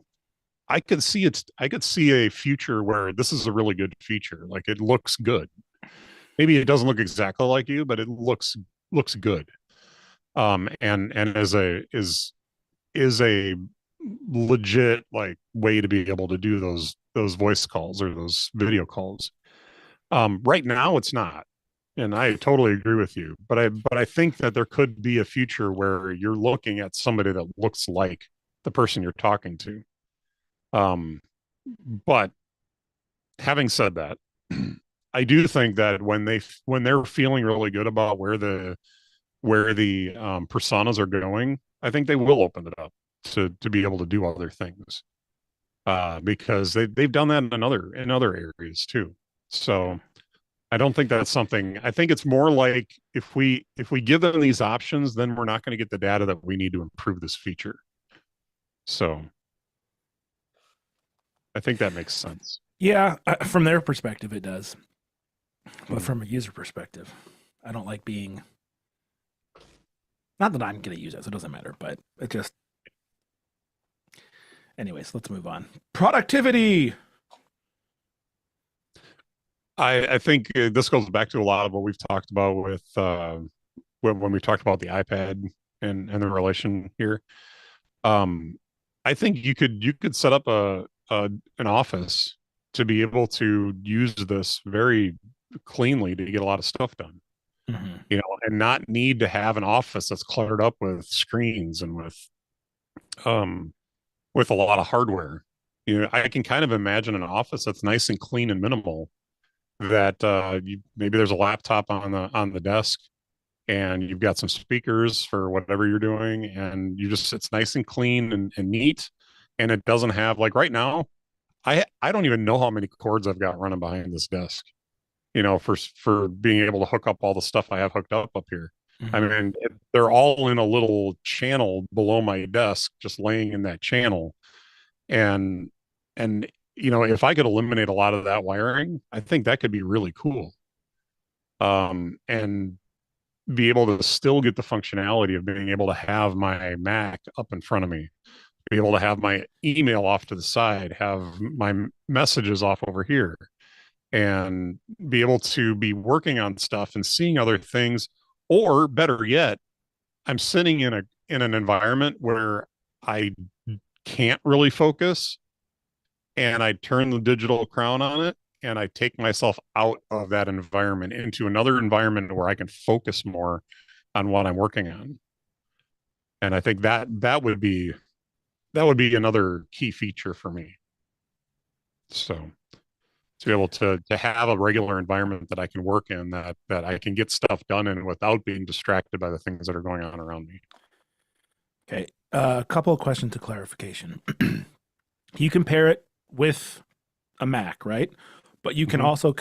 I could see a future where this is a really good feature. Like it looks good. Maybe it doesn't look exactly like you, but it looks good. And is a legit like way to be able to do those voice calls or those video calls. Right now it's not. And I totally agree with you. But I think that there could be a future where you're looking at somebody that looks like the person you're talking to. Um, but having said that, I do think that when they're feeling really good about where the personas are going, I think they will open it up to be able to do other things. Because they've done that in other areas too. So I don't think that's something. I think it's more like if we give them these options, then we're not going to get the data that we need to improve this feature. So I think that makes sense. Yeah, from their perspective, it does. But Mhm. from a user perspective, I don't like being. Not that I'm going to use it, so it doesn't matter. But it just. Anyways, let's move on. Productivity. I think this goes back to a lot of what we've talked about with when we talked about the iPad and the relation here. Um, I think you could set up an office to be able to use this very cleanly to get a lot of stuff done. Mm-hmm. And not need to have an office that's cluttered up with screens and um with a lot of hardware. I can kind of imagine an office that's nice and clean and minimal that maybe there's a laptop on the desk and you've got some speakers for whatever you're doing and it's nice and clean and neat, and it doesn't have, like, right now I don't even know how many cords I've got running behind this desk, for being able to hook up all the stuff I have hooked up here. I Mm-hmm. mean, they're all in a little channel below my desk, just laying in that channel. And if I could eliminate a lot of that wiring, I think that could be really cool. And be able to still get the functionality of being able to have my Mac up in front of me, be able to have my email off to the side, have my messages off over here, and be able to be working on stuff and seeing other things. Or better yet, I'm sitting in an environment where I can't really focus, and I turn the digital crown on it and I take myself out of that environment into another environment where I can focus more on what I'm working on. And I think that would be another key feature for me. So to be able to have a regular environment that I can work in, that I can get stuff done in without being distracted by the things that are going on around me. Okay. A couple of questions to clarification. You compare it with a Mac, right? But you can Mhm. also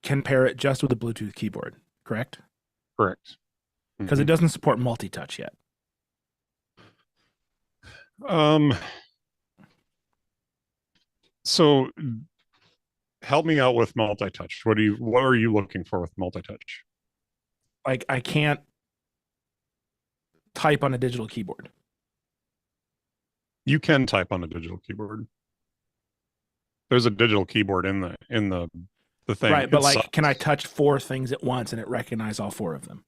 compare it just with a Bluetooth keyboard, correct? Correct. Because it Mhm. doesn't support multi-touch yet. Um, so help me out with multi-touch. What are you looking for with multi-touch? Like I can't type on a digital keyboard. You can type on a digital keyboard. There's a digital keyboard in the thing Right, but itself. like can I touch four things at once and it recognize all four of them?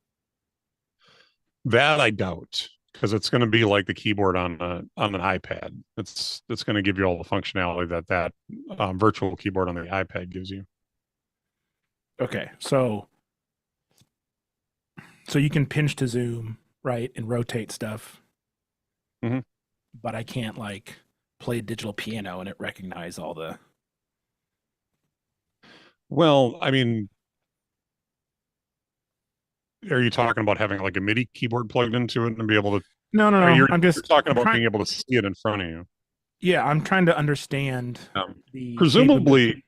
That I doubt, because it's going to be like the keyboard on an iPad. It's going to give you all the functionality that virtual keyboard on the iPad gives you. Okay. So you can pinch to zoom, right, and rotate stuff, Mhm. but I can't like play digital piano and it recognize all the. Well, I mean, are you talking about having like a MIDI keyboard plugged into it and be able to? No, no, Are no. you're talking I'm about trying. being able to see it in front of you? Yeah, I'm trying to understand the capability. Presumably,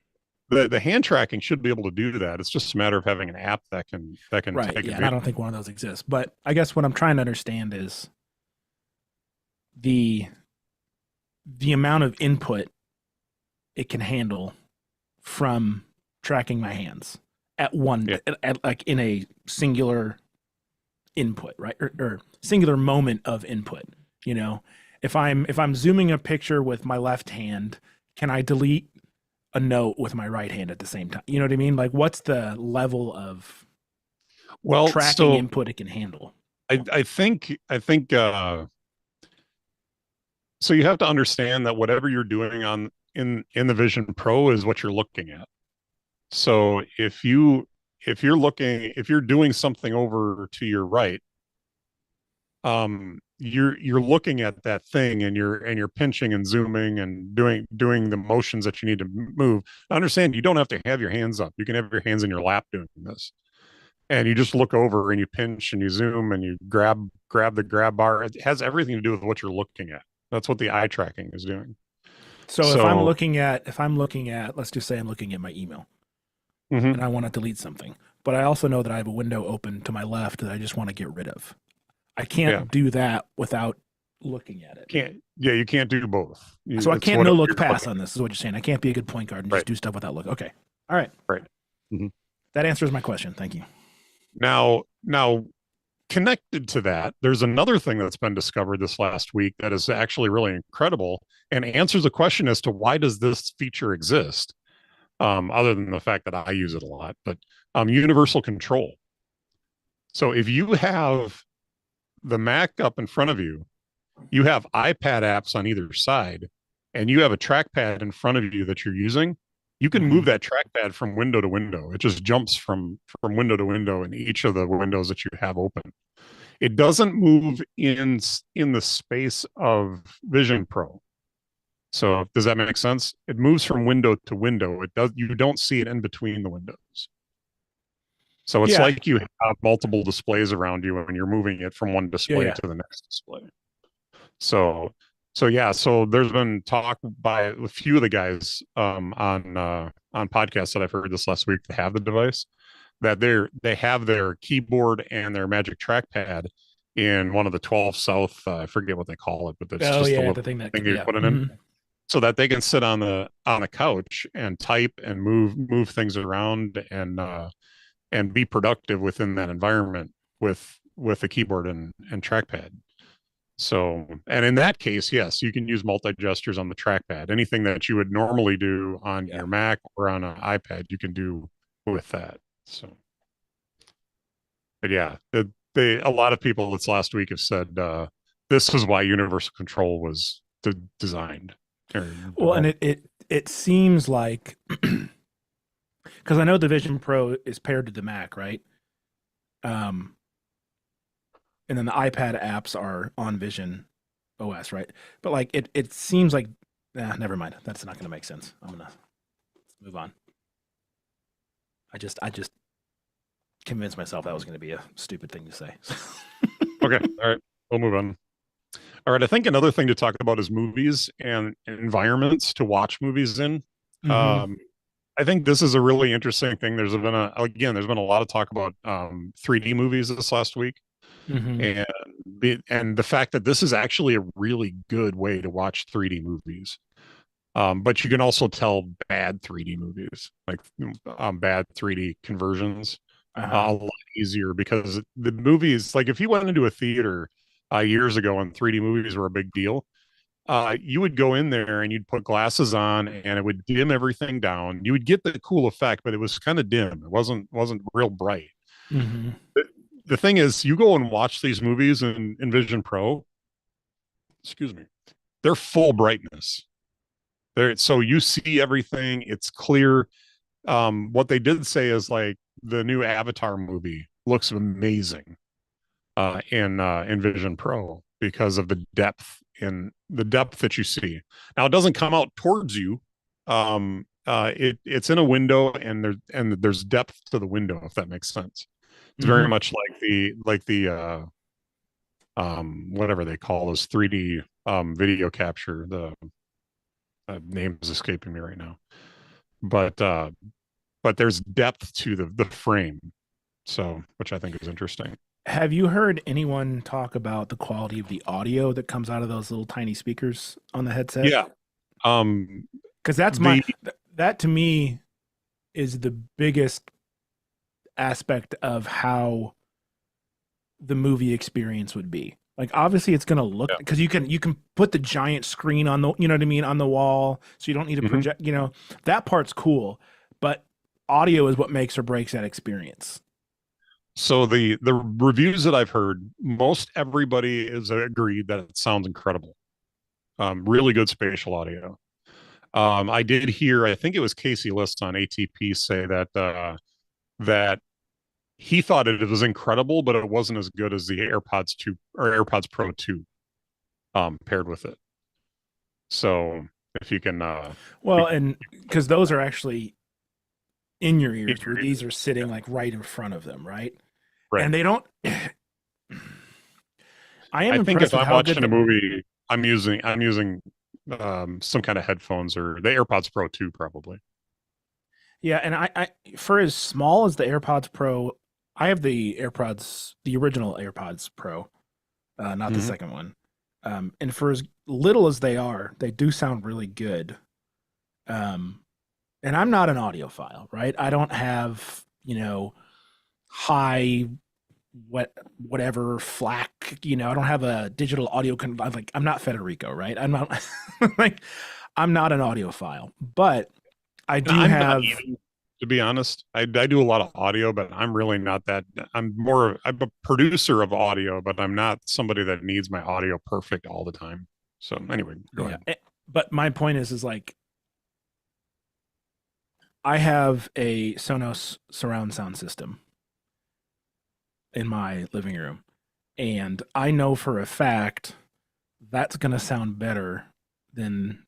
the hand tracking should be able to do that. It's just a matter of having an app that can Right. take Yeah, and I advantage. don't think one of those exists. But I guess what I'm trying to understand is the the amount of input it can handle from tracking my hands at one Yeah. like in a singular input, right? Or singular moment of input, you know? if I'm zooming a picture with my left hand, can I delete a note with my right hand at the same time? You know what I mean? Like, what's the level of Well, tracking so input it can handle? I think so you have to understand that whatever you're doing on in the Vision Pro is what you're looking at. So if you're doing something over to your right, you're looking at that thing and you're pinching and zooming and doing the motions that you need to move. Understand, you don't have to have your hands up. You can have your hands in your lap doing this, and you just look over and you pinch and you zoom and you grab the grab bar. It has everything to do with what you're looking at. That's what the eye tracking is doing. So So if I'm looking at, let's just say I'm looking at my email and mhm. I want to delete something, but I also know that I have a window open to my left that I just want to get rid of. I Yeah, can't do that without looking at it. can't yeah, you can't do both. So I It's can't no whatever look you're pass looking on this, is what you're saying. I can't be a good point guard and at. Right, just do stuff without look. Okay. All right. right. Mhm. That answers my question. Thank you. Now connected to that, there's another thing that's been discovered this last week that is actually really incredible and answers the question as to why does this feature exist, other than the fact that I use it a lot, but universal control. So if you have the Mac up in front of you, you have iPad apps on either side, and you have a trackpad in front of you that you're using, you can Mm-hmm. move that trackpad from window to window. It just jumps from window to window in each of the windows that you have open. It doesn't move in the space of Vision Pro. So does that make sense? It moves from window to window. It does you don't see it in between the windows. So it's Yeah. like you have multiple displays around you and you're moving it from one Yeah. display Yeah. to the next display. So so yeah, so there's been talk by a few of the guys on podcasts that I've heard this last week that have the device that they have their keyboard and their Magic Trackpad in one of the 12 South. I forget what they call it, but it's Oh just a yeah. little The thing that, thing you yeah. put it in, Mm-hmm. so that they can sit on the couch and type and move things around and be productive within that environment with a keyboard and trackpad. So, and in that case, yes, you can use multi gestures on the trackpad. Anything that you would normally do on Yeah. your Mac or on an iPad, you can do with that. So, but yeah, a lot of people this last week have said this is why universal control was designed or Well, and developed. it seems like because I know the Vision Pro is paired to the Mac, right? Um, and then the iPad apps are on Vision OS, right? But like it seems like never mind. That's not going to make sense. I'm gonna move on. I just convinced myself that was going to be a stupid thing to say. Okay, all right, we'll move on. All right, I think another thing to talk about is movies and environments to watch movies in. Mm-hmm. Um, I think this is a really interesting thing. There's been a lot of talk about 3D movies this last week, Mm-hmm. and and the fact that this is actually a really good way to watch 3D movies. But you can also tell bad 3D movies, like bad 3D conversions, Uh-huh. a lot easier because the movies, like if you went into a theater years ago and 3D movies were a big deal, you would go in there and you'd put glasses on and it would dim everything down. You would get the cool effect, but it was kind of dim. It wasn't real bright. Mm-hmm. The thing is, you go and watch these movies in Vision Pro, excuse me, they're full brightness. So you see everything, it's clear. What they did say is like the new Avatar movie looks amazing in Vision Pro because of the depth that you see. Now it doesn't come out towards you. It's in a window and there's depth to the window, if that makes sense. It's very Mm-hmm. much like the whatever they call this 3D video capture. The name is escaping me right now, but there's depth to the frame, so which I think is interesting. Have you heard anyone talk about the quality of the audio that comes out of those little tiny speakers on the headset? Yeah. Um, Because that's the that to me is the biggest aspect of how the movie experience would be. Like obviously it's going to look Yeah. because you can put the giant screen on the you know what I mean on the wall, so you don't need to Hmm. project. That part's cool, but audio is what makes or breaks that experience. So the reviews that I've heard, most everybody is agreed that it sounds incredible. Really good spatial audio. I did hear, I think it was Casey List on ATP say that he thought it was incredible, but it wasn't as good as the AirPods 2 or AirPods Pro 2 paired with it. So if you can Well, and because those are actually in your ears, where these are sitting like right in front of them, right? right. And they don't. I am I think impressed if with I'm how good watching a the movie, I'm using some kind of headphones or the AirPods Pro 2 probably. yeah, and I for as small as the AirPods Pro, I have the original AirPods Pro, not the Hmm. second one. And for as little as they are, they do sound really good. Um, and I'm not an audiophile, right? I don't have, high whatever FLAC, I don't have a digital audio like I'm not Federico, right? I'm not like I'm not an audiophile, but I And do I'm not have even, to be honest. I do a lot of audio, but I'm really not that. I'm a producer of audio, but I'm not somebody that needs my audio perfect all the time. So anyway, go yeah. ahead. But my point is like I have a Sonos surround sound system in my living room, and I know for a fact that's going to sound better than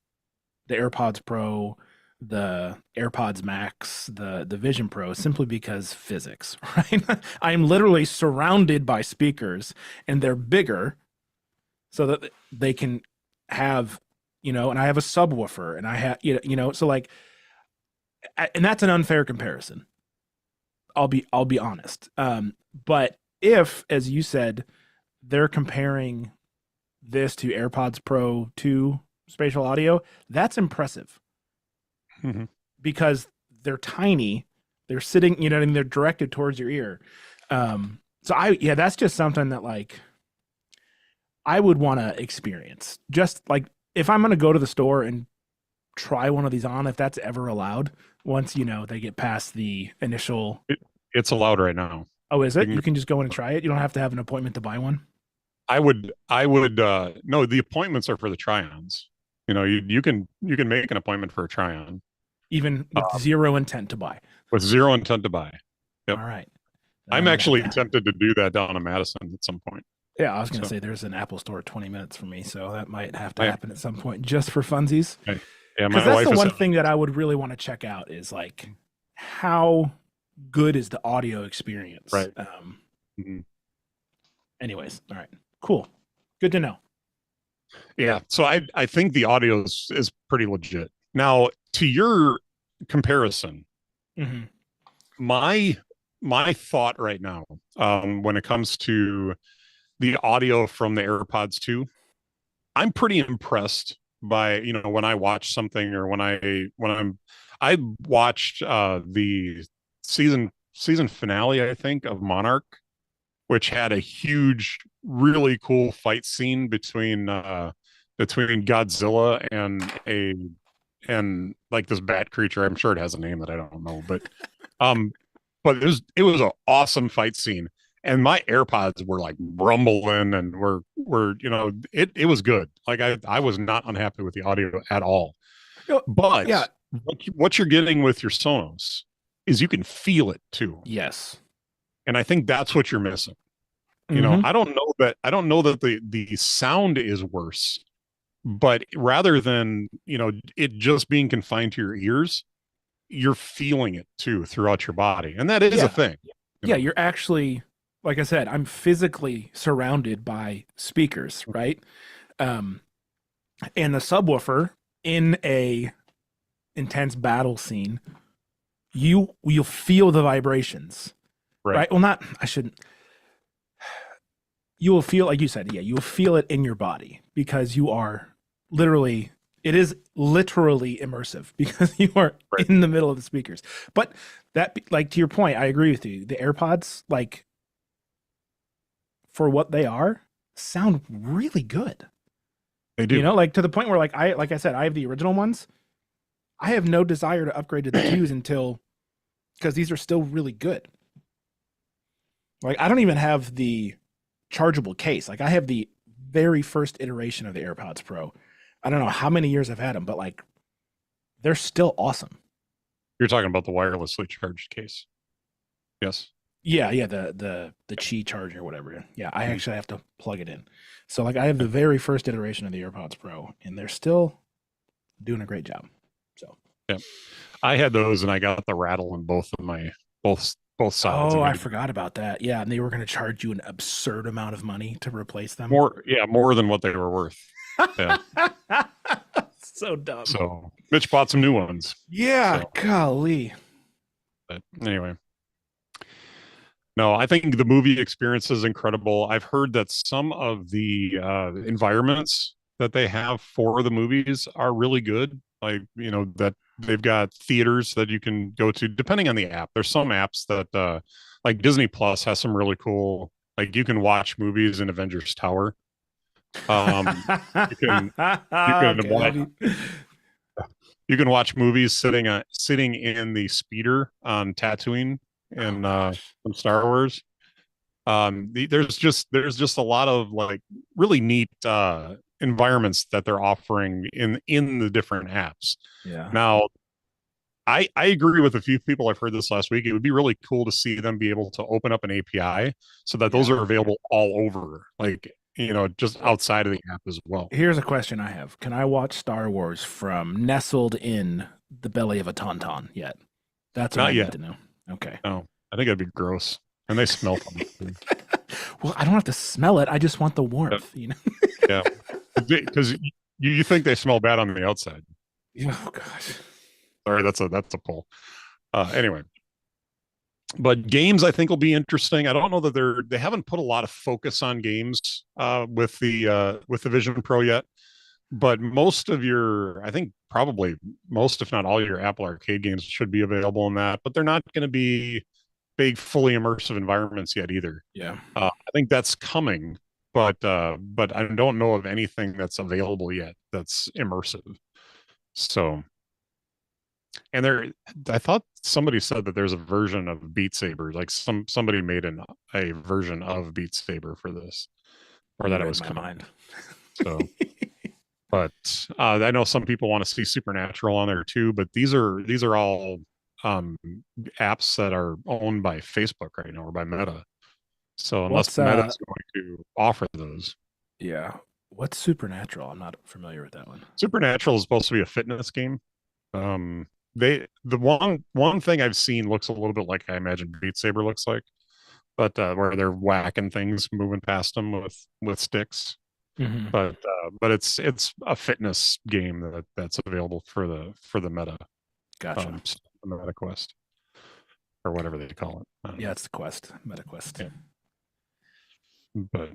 the AirPods Pro, the AirPods Max, the Vision Pro, simply because physics, right? I'm literally surrounded by speakers, and they're bigger so that they can have, and I have a subwoofer, and I have, so like, and that's an unfair comparison. I'll be honest. But if, as you said, they're comparing this to AirPods Pro 2 spatial audio, that's impressive Hmm. because they're tiny. They're sitting, and they're directed towards your ear. So yeah, that's just something that like I would want to experience. Just like if I'm going to go to the store and try one of these on, if that's ever allowed, once, they get past the initial. It, it's allowed right now. Oh, is You it? can, You can just go in and try it. You don't have to have an appointment to buy one. I would no, the appointments are for the try-ons. You can make an appointment for a try-on Even with uh, zero intent to buy. with zero intent to buy. Yep. All right. Then I'm I'm gonna have actually to. tempted to do that down in Madison at some point. Yeah, I was gonna So say there's an Apple store 20 minutes from me, so that might have to I, happen at some point just for funsies. I yeah, Because my that's the wife is one thing that I would really want to check out is like how good is the audio experience. right. Mhm. Anyways, all right, cool, good to know. Yeah. So I think the audio is pretty legit. Now, to your comparison, Hmm. my my thought right now, when it comes to the audio from the AirPods 2, I'm pretty impressed by, when I watch something or I watched the season finale, I think, of Monarch, which had a huge, really cool fight scene between Godzilla and like this bat creature. I'm sure it has a name that I don't know, um, but it was an awesome fight scene, and my AirPods were like rumbling and were it was good. Like I was not unhappy with the audio at all. Oh, But yeah. what you're getting with your Sonos is you can feel it too, Yes. and I think that's what you're missing. Hmm. I don't know that the sound is worse, but rather than it just being confined to your ears, you're feeling it too throughout your body, and that is a Yeah. thing. you Yeah. know You're actually, like I said, I'm physically surrounded by speakers, right? Um, and the subwoofer in a intense battle scene, you'll feel the vibrations, right. right? Well, not I shouldn't. You will feel like you said, yeah, you will feel it in your body because you are literally. It is literally immersive because you are Right. in the middle of the speakers. But that, like to your point, I agree with you. The AirPods, like for what they are, sound really good. They You do. know, like to the point where like I said, I have the original ones. I have no desire to upgrade to the twos until because these are still really good. Like I don't even have the chargeable case. Like I have the very first iteration of the AirPods Pro. I don't know how many years I've had them, but like they're still awesome. You're talking about the wirelessly charged case. Yes. Yeah, yeah, the Qi charger or whatever. Yeah, I Mhm. actually have to plug it in. So like I have the Yeah. very first iteration of the AirPods Pro, and they're still doing a great job. So Yeah. I had those and I got the rattle in both sides. oh, I I got to forgot about that. Yeah, and they were going to charge you an absurd amount of money to replace them. more than what they were worth. Yeah. So dumb. So Mitch bought some new ones. Yeah, So, golly. but anyway, no, I think the movie experience is incredible. I've heard that some of the environments that they have for the movies are really good. Like, that they've got theaters that you can go to depending on the app. There's some apps that, like Disney Plus has some really cool, like you can watch movies in Avengers Tower. Um, you can, you can Okay, that'll watch, be you can watch movies sitting in the speeder on Tatooine oh in gosh. from Star Wars. There's just a lot of like really neat environments that they're offering in the different apps. Yeah. Now, I agree with a few people. I've heard this last week. It would be really cool to see them be able to open up an API so that those Yeah. are available all over, like just Well, outside of the app as well. here's a question I have. Can I watch Star Wars from nestled in the belly of a tauntaun yet? That's what I Not need yet. to know. Okay. No, I think it'd be gross, and they smell funny too. Well, I don't have to smell it. I just want the warmth, you know? Yeah, because you think they smell bad on the outside. Oh gosh. Sorry, that's a pull. Anyway, but games I think will be interesting. I don't know that they haven't put a lot of focus on games with the Vision Pro yet, but most of your, I think probably most, if not all, your Apple Arcade games should be available in that. But they're not going to be big, fully immersive environments yet either. Yeah. I think that's coming, but I don't know of anything that's available yet that's immersive. So, and I thought somebody said that there's a version of Beat Saber, like somebody made a version of Beat Saber for this, or You that it read was my coming. mind. So, but I know some people want to see Supernatural on there too, but these are all um, apps that are owned by Facebook right now or by Meta. So unless What's Meta is going to offer those, yeah. What's Supernatural? I'm not familiar with that one. Supernatural is supposed to be a fitness game. The one thing I've seen looks a little bit like I imagine Beat Saber looks like, but where they're whacking things, moving past them with sticks. Hmm. But it's a fitness game that's available for the Meta Gotcha. the Meta Quest or whatever they call it. I don't Yeah, know. it's the Quest, Meta Quest. Yeah, but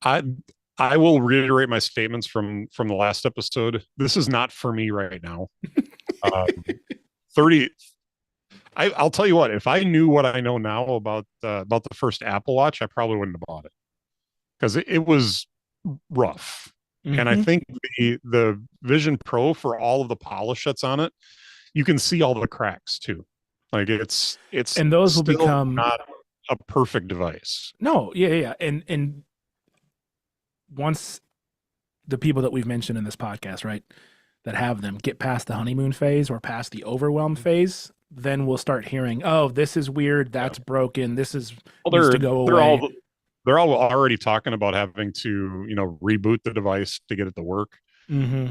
I I will reiterate my statements from the last episode. This is not for me right now. Um, 30 I'll tell you what, if I knew what I know now about the first Apple Watch, I probably wouldn't have bought it because it was rough. And I Hmm. think the Vision Pro, for all of the polish that's on it, you can see all the cracks too. Like it's And those will still become not a perfect device. no, yeah, yeah, yeah. And once the people that we've mentioned in this podcast, right, that have them get past the honeymoon phase or past the overwhelm phase, then we'll start hearing, oh, this is weird, Yeah. that's broken, this is Well, needs to go away. they're all already talking about having to reboot the device to get it to work. Hmm.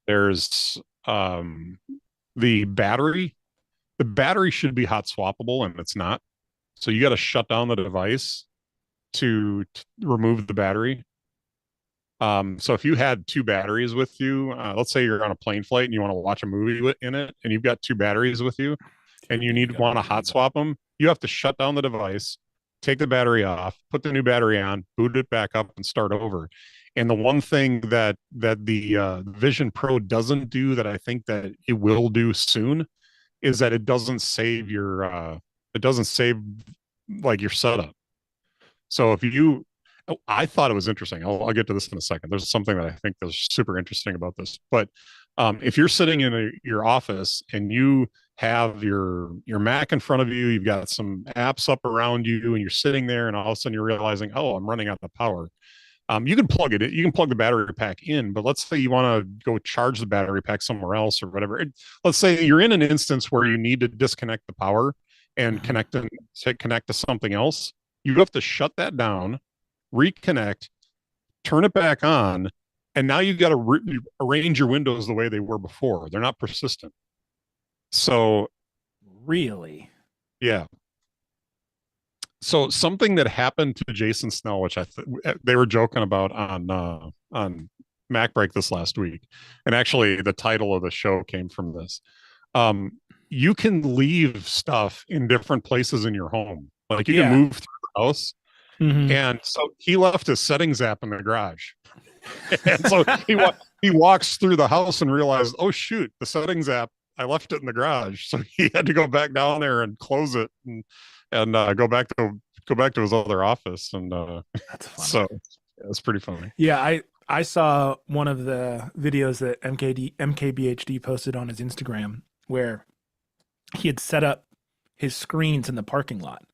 There's the battery. The battery should be hot swappable, and it's not. So you got to shut down the device to remove the battery. So if you had two batteries with you, let's say you're on a plane flight and you want to watch a movie in it, and you've got two batteries with you, and you You gotta want to hot reboot. swap them, you have to shut down the device, take the battery off, put the new battery on, boot it back up, and start over. And the one thing that the Vision Pro doesn't do that I think that it will do soon is that it doesn't save like your setup. So if you, oh, I thought it was interesting. I'll get to this in a second. There's something that I think is super interesting about this. But if you're sitting in your office and you have your Mac in front of you, you've got some apps up around you, and you're sitting there, and all of a sudden you're realizing, oh, I'm running out of power. You can plug it in, you can plug the battery pack in, but let's say you want to go charge the battery pack somewhere else or whatever. Let's say you're in an instance where you need to disconnect the power and Mhm. connect to something else. You have to shut that down, reconnect, turn it back on, and now you've got to arrange your windows the way they were before. They're not persistent. So Really? yeah. So something that happened to Jason Snell, which they were joking about on Mac Break this last week, and actually the title of the show came from this. Um, you can leave stuff in different places in your home, like you can Yeah. move through the house. Hmm. And so he left his settings app in the garage, and so he walks through the house and realized, oh shoot, the settings app, I left it in the garage. So he had to go back down there and close it and go back to his other office. And That's funny. so yeah, it's pretty funny. Yeah, I saw one of the videos that MKBHD posted on his Instagram where he had set up his screens in the parking lot.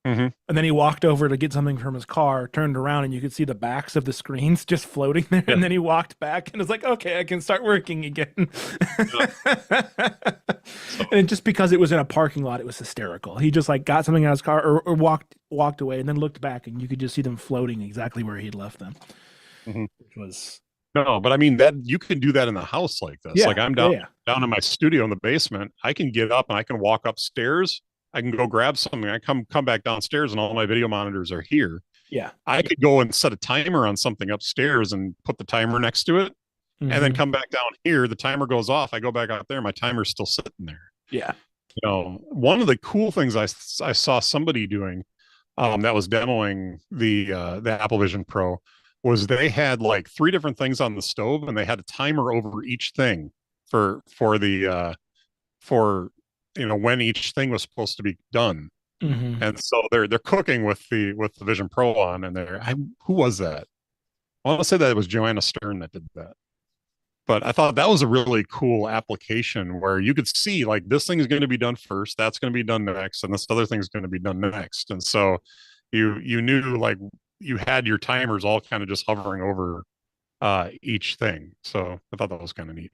Mm-hmm. And then he walked over to get something from his car, turned around, and you could see the backs of the screens just floating there. Yeah. And then he walked back and was like, okay, I can start working again. And just because it was in a parking lot, it was hysterical. He just like got something out of his car or walked away and then looked back and you could just see them floating exactly where he'd left them. Mm-hmm. Which was No, but I mean that you can do that in the house like this. yeah, Like I'm yeah, yeah. down in my studio in the basement. I can get up and I can walk upstairs. I can go grab something. I come back downstairs and all my video monitors are here. Yeah. I could go and set a timer on something upstairs and put the timer next to it, and then Mm-hmm. come back down here. The timer goes off. I go back out there. My timer's still sitting there. Yeah. You know, one of the cool things I saw somebody doing that was demoing the Apple Vision Pro was they had like three different things on the stove, and they had a timer over each thing for when each thing was supposed to be done. Mm-hmm. And so they're cooking with the Vision Pro on, and who was that? I want to say that it was Joanna Stern that did that. But I thought that was a really cool application where you could see like this thing is going to be done first, that's going to be done next, and this other thing is going to be done next. And so you knew like you had your timers all kind of just hovering over each thing. So I thought that was kind of neat.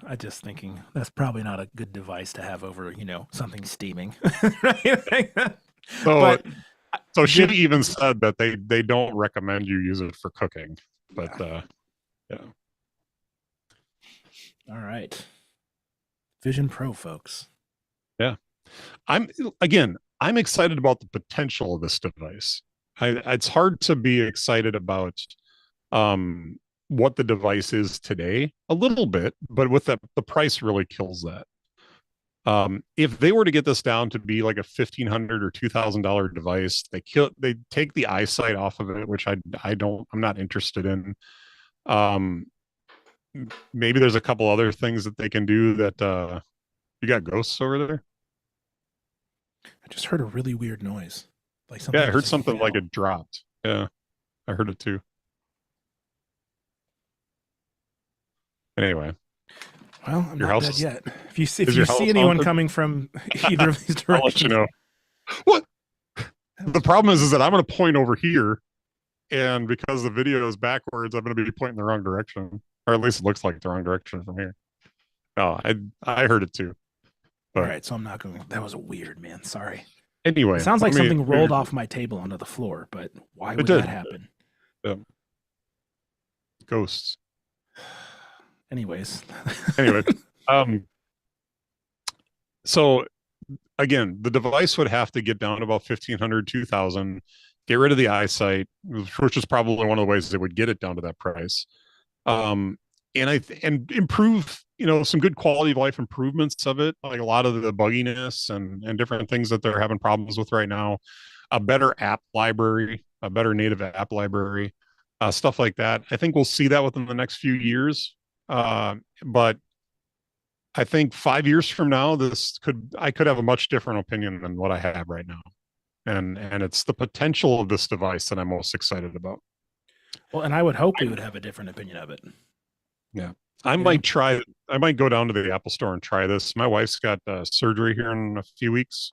I just thinking that's probably not a good device to have over, something steaming. Right? So But so she even said that they don't recommend you use it for cooking. But yeah. yeah. All right. Vision Pro, folks. Yeah. I'm excited about the potential of this device. It's hard to be excited about um, what the device is today, a little bit, but with the price really kills that. If they were to get this down to be like a $1,500 or $2,000 device, they take the eyesight off of it, which I'm not interested in. Um, Maybe there's a couple other things that they can do that you got ghosts over there. I just heard a really weird noise. Like Yeah, something I heard just something like fell. it dropped. Yeah, I heard it too. Anyway, Well, I'm your not house dead yet. If is you your see house anyone haunted? coming from either of these I'll let you directions, know. What that the was problem is that I'm going to point over here, and because the video is backwards, I'm going to be pointing the wrong direction, or at least it looks like the wrong direction from here. Oh, I heard it too. all But right. So I'm not going. That was weird, man. Sorry. It anyway, sounds like something let me rolled off my table onto the floor, but why it would that did. happen? Ghosts. Anyways. Anyway, um, so again, the device would have to get down to about 1,500, 2,000, get rid of the eyesight, which is probably one of the ways they would get it down to that price. Um, and improve, some good quality of life improvements of it, like a lot of the bugginess and different things that they're having problems with right now. A better app library, a better native app library, stuff like that. I think we'll see that within the next few years. But I think 5 years from now, I could have a much different opinion than what I have right now. And it's the potential of this device that I'm most excited about. Well, and I would hope we would have a different opinion of it. Yeah. You know, I might go down to the Apple store and try this. My wife's got surgery here in a few weeks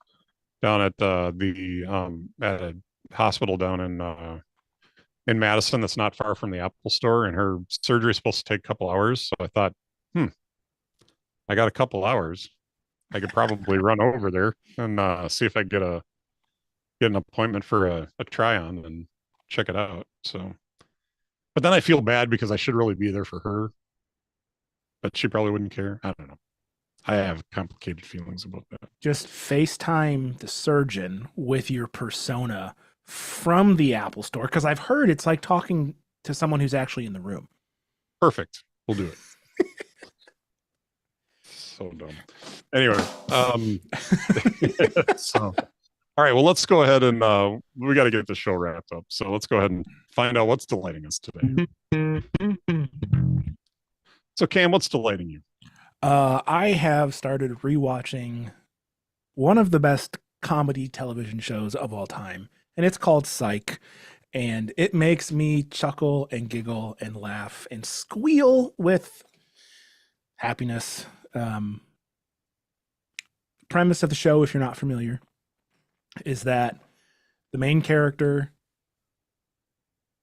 down at at a hospital down in Madison that's not far from the Apple store, and her surgery is supposed to take a couple hours. So I thought, hmm, I got a couple hours. I could probably run over there and see if I get an appointment for a try on and check it out. So, but then I feel bad because I should really be there for her, but she probably wouldn't care. I don't know. I have complicated feelings about that. just FaceTime the surgeon with your persona from the Apple store, because I've heard it's like talking to someone who's actually in the room. Perfect. We'll do it. So dumb. Anyway, so all right. Well, let's go ahead and we got to get the show wrapped up. So let's go ahead and find out what's delighting us today. So, Cam, what's delighting you? I have started rewatching one of the best comedy television shows of all time, and it's called Psych. And it makes me chuckle and giggle and laugh and squeal with happiness. Premise of the show, if you're not familiar, is that the main character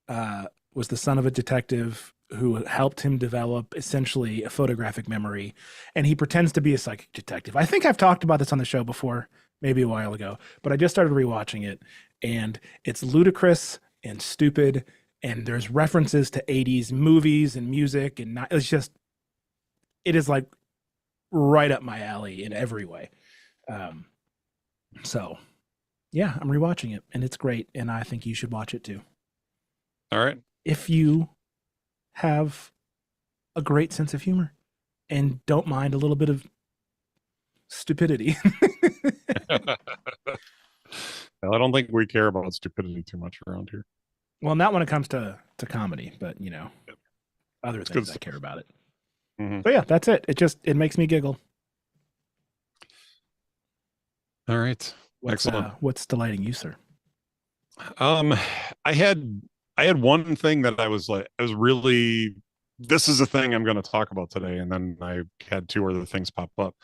was the son of a detective who helped him develop essentially a photographic memory, and he pretends to be a psychic detective. I think I've talked about this on the show before, maybe a while ago, but I just started rewatching it, and it's ludicrous and stupid, and there's references to 80s movies and music, and it is like right up my alley in every way. So yeah, I'm rewatching it, and it's great, and I think you should watch it too. All right. If you have a great sense of humor and don't mind a little bit of stupidity. Well, I don't think we care about stupidity too much around here. Well, not when it comes to comedy, but other It's things good I care about it. Mm-hmm. So yeah, that's it. It makes me giggle. All right. Excellent. What's delighting you, sir? Um, I had one thing that I was like, I was really, this is a thing I'm going to talk about today, and then I had two other things pop up.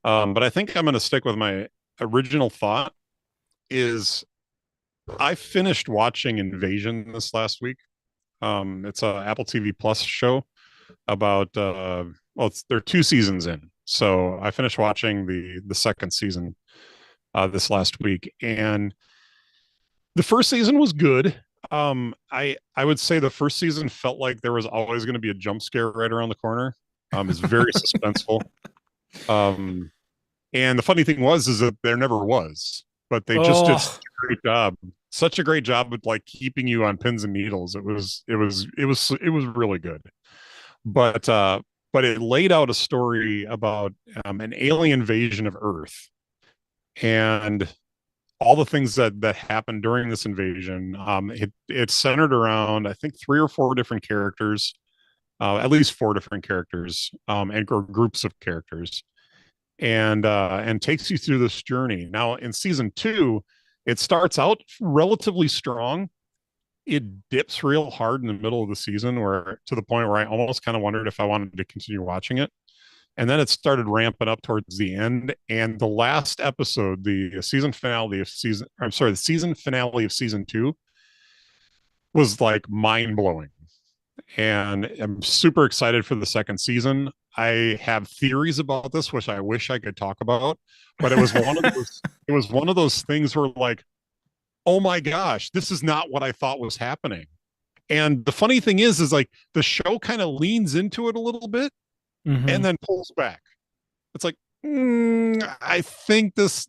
But I think I'm going to stick with my original thought. Is I finished watching Invasion this last week. It's a Apple TV Plus show about they're 2 seasons in, so I finished watching the second season this last week, and the first season was good. I would say the first season felt like there was always going to be a jump scare right around the corner. It's very suspenseful. And the funny thing is that there never was, but they just did such a great job. Such a great job with like keeping you on pins and needles. It was really good. But it laid out a story about an alien invasion of Earth and all the things that happened during this invasion. It's centered around, I think, 3 or 4 different characters, at least 4 different characters, and groups of characters, and takes you through this journey. Now, in season 2, it starts out relatively strong. It dips real hard in the middle of the season, where to the point where I almost kind of wondered if I wanted to continue watching it. And then it started ramping up towards the end. And the last episode, the season finale of season 2 was like mind blowing. And I'm super excited for the second season. I have theories about this, which I wish I could talk about, but it was one of those things where like, oh my gosh, this is not what I thought was happening. And the funny thing is like the show kind of leans into it a little bit and then pulls back. It's like, I think this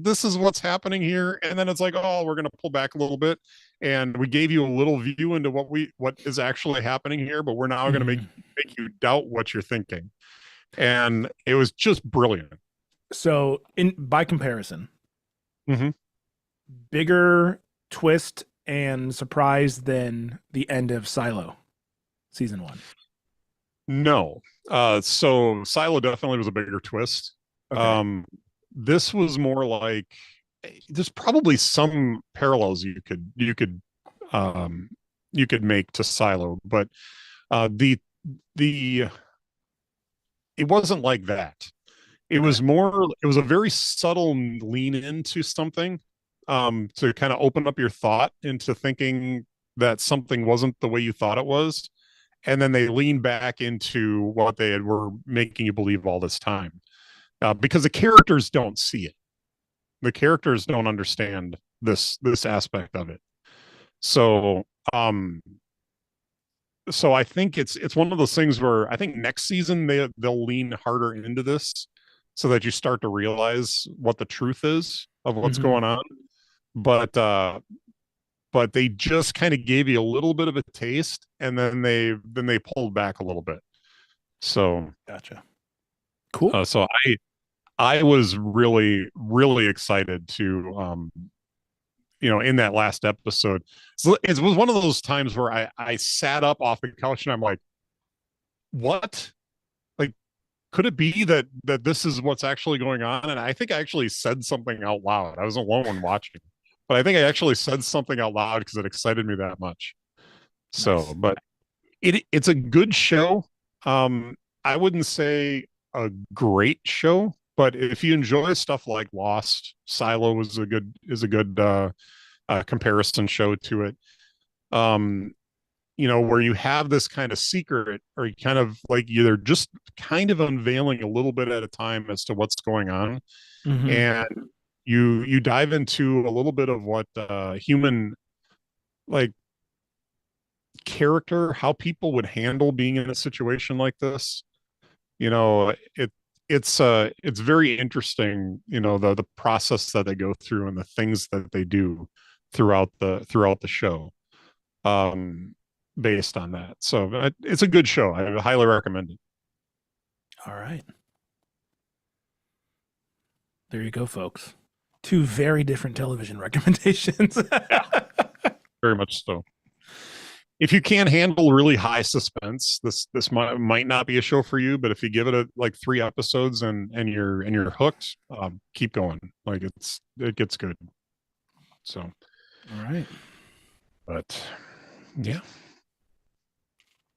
is what's happening here. And then it's like, oh, we're going to pull back a little bit. And we gave you a little view into what is actually happening here, but we're now going to make you doubt what you're thinking. And it was just brilliant. So by comparison, Mm-hmm. bigger twist and surprise than the end of Silo season 1. No. So Silo definitely was a bigger twist. Okay. This was more like there's probably some parallels um you could make to Silo, but the it wasn't like that. Okay. It was a very subtle lean into something to kind of open up your thought into thinking that something wasn't the way you thought it was, and then they lean back into what were making you believe all this time, because the characters don't see it. The characters don't understand this aspect of it. So um so I think it's one of those things where I think next season they'll lean harder into this so that you start to realize what the truth is of what's Mm-hmm. going on. But they just kind of gave you a little bit of a taste, and then they pulled back a little bit. So Gotcha. Cool. so I was really excited to in that last episode. So it was one of those times where I sat up off the couch and I'm like, what? Like, could it be that this is what's actually going on? And I think I actually said something out loud. I was alone watching, but I think I actually said something out loud because it excited me that much. So, Nice. but it's a good show. I wouldn't say a great show, but if you enjoy stuff like Lost, Silo is a good comparison show to it. Um, where you have this kind of secret, or you kind of like they're just kind of unveiling a little bit at a time as to what's going on, Mm-hmm. and you dive into a little bit of what human like character, how people would handle being in a situation like this. It's very interesting, the process that they go through and the things that they do throughout the show, um based on that. So it's a good show. I highly recommend it. All right. There you go, folks. Two very different television recommendations. Yeah, very much so. If you can't handle really high suspense, this might not be a show for you. But if you give it like 3 episodes and you're hooked, keep going. Like it gets good. So, All right. but yeah,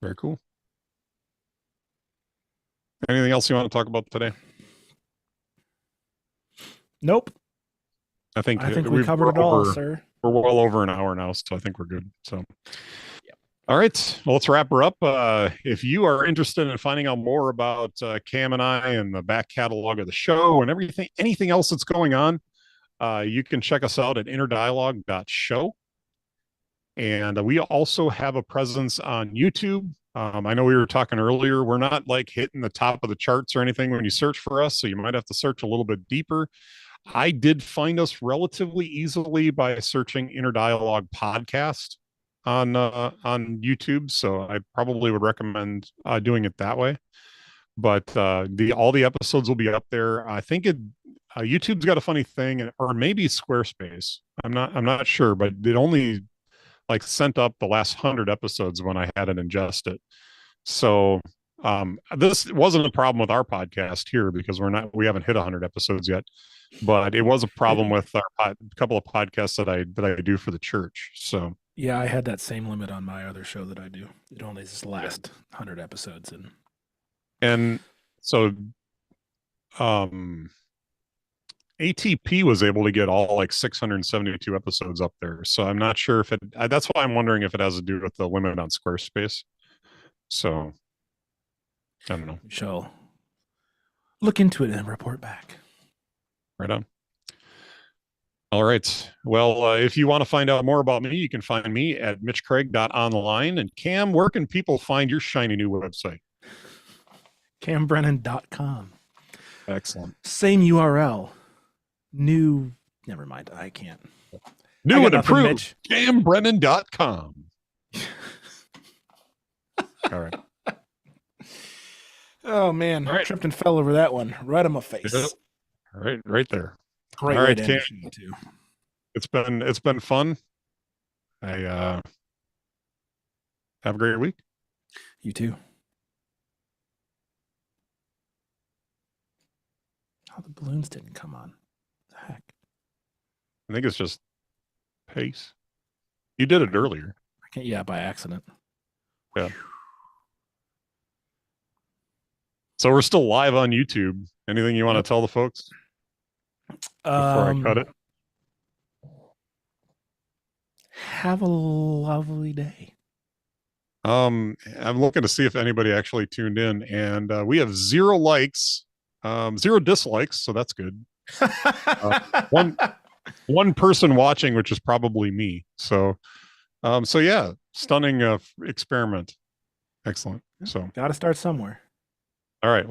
very cool. Anything else you want to talk about today? Nope. I think I think we we've covered it all, sir. we're well over an hour now, so I think we're good. So, Yep. all right, well, let's wrap her up. If you are interested in finding out more about Cam and I and the back catalog of the show and anything else that's going on, you can check us out at innerdialogue.show. And we also have a presence on YouTube. I know we were talking earlier, we're not like hitting the top of the charts or anything when you search for us, so you might have to search a little bit deeper. I did find us relatively easily by searching Inner Dialogue Podcast on YouTube, so I probably would recommend doing it that way. But the all the episodes will be up there. I think YouTube's got a funny thing, or maybe Squarespace. I'm not sure, but it only like sent up the last 100 episodes when I had it ingested. So this wasn't a problem with our podcast here because we haven't hit 100 episodes yet, but it was a problem with a couple of podcasts that I do for the church. So Yeah, I had that same limit on my other show that I do. It only just last 100 episodes, and so um ATP was able to get all like 672 episodes up there. So I'm not sure if that's why I'm wondering if it has to do with the limit on Squarespace. So I don't know. we shall look into it and report back. Right on. All right. Well, if you want to find out more about me, you can find me at mitchcraig.online. And Cam, where can people find your shiny new website? CamBrennan.com. Excellent. Same URL. New. Never mind. I can't. New and improved. Mitch. CamBrennan.com. All right. Oh, man. All right. Tripped and fell over that one. Right on my face. Yep. Right there. Great All way right, to Cam. end too. It's been fun. I have a great week. You too. Oh, the balloons didn't come on. The heck? I think it's just pace. You did it earlier. I can't. Yeah, by accident. Yeah. So we're still live on YouTube. Anything you want to tell the folks before I cut it? Have a lovely day. I'm looking to see if anybody actually tuned in, and we have 0 likes, 0 dislikes, so that's good. One one person watching, which is probably me. So yeah, stunning experiment. Excellent. So Got to start somewhere. all right.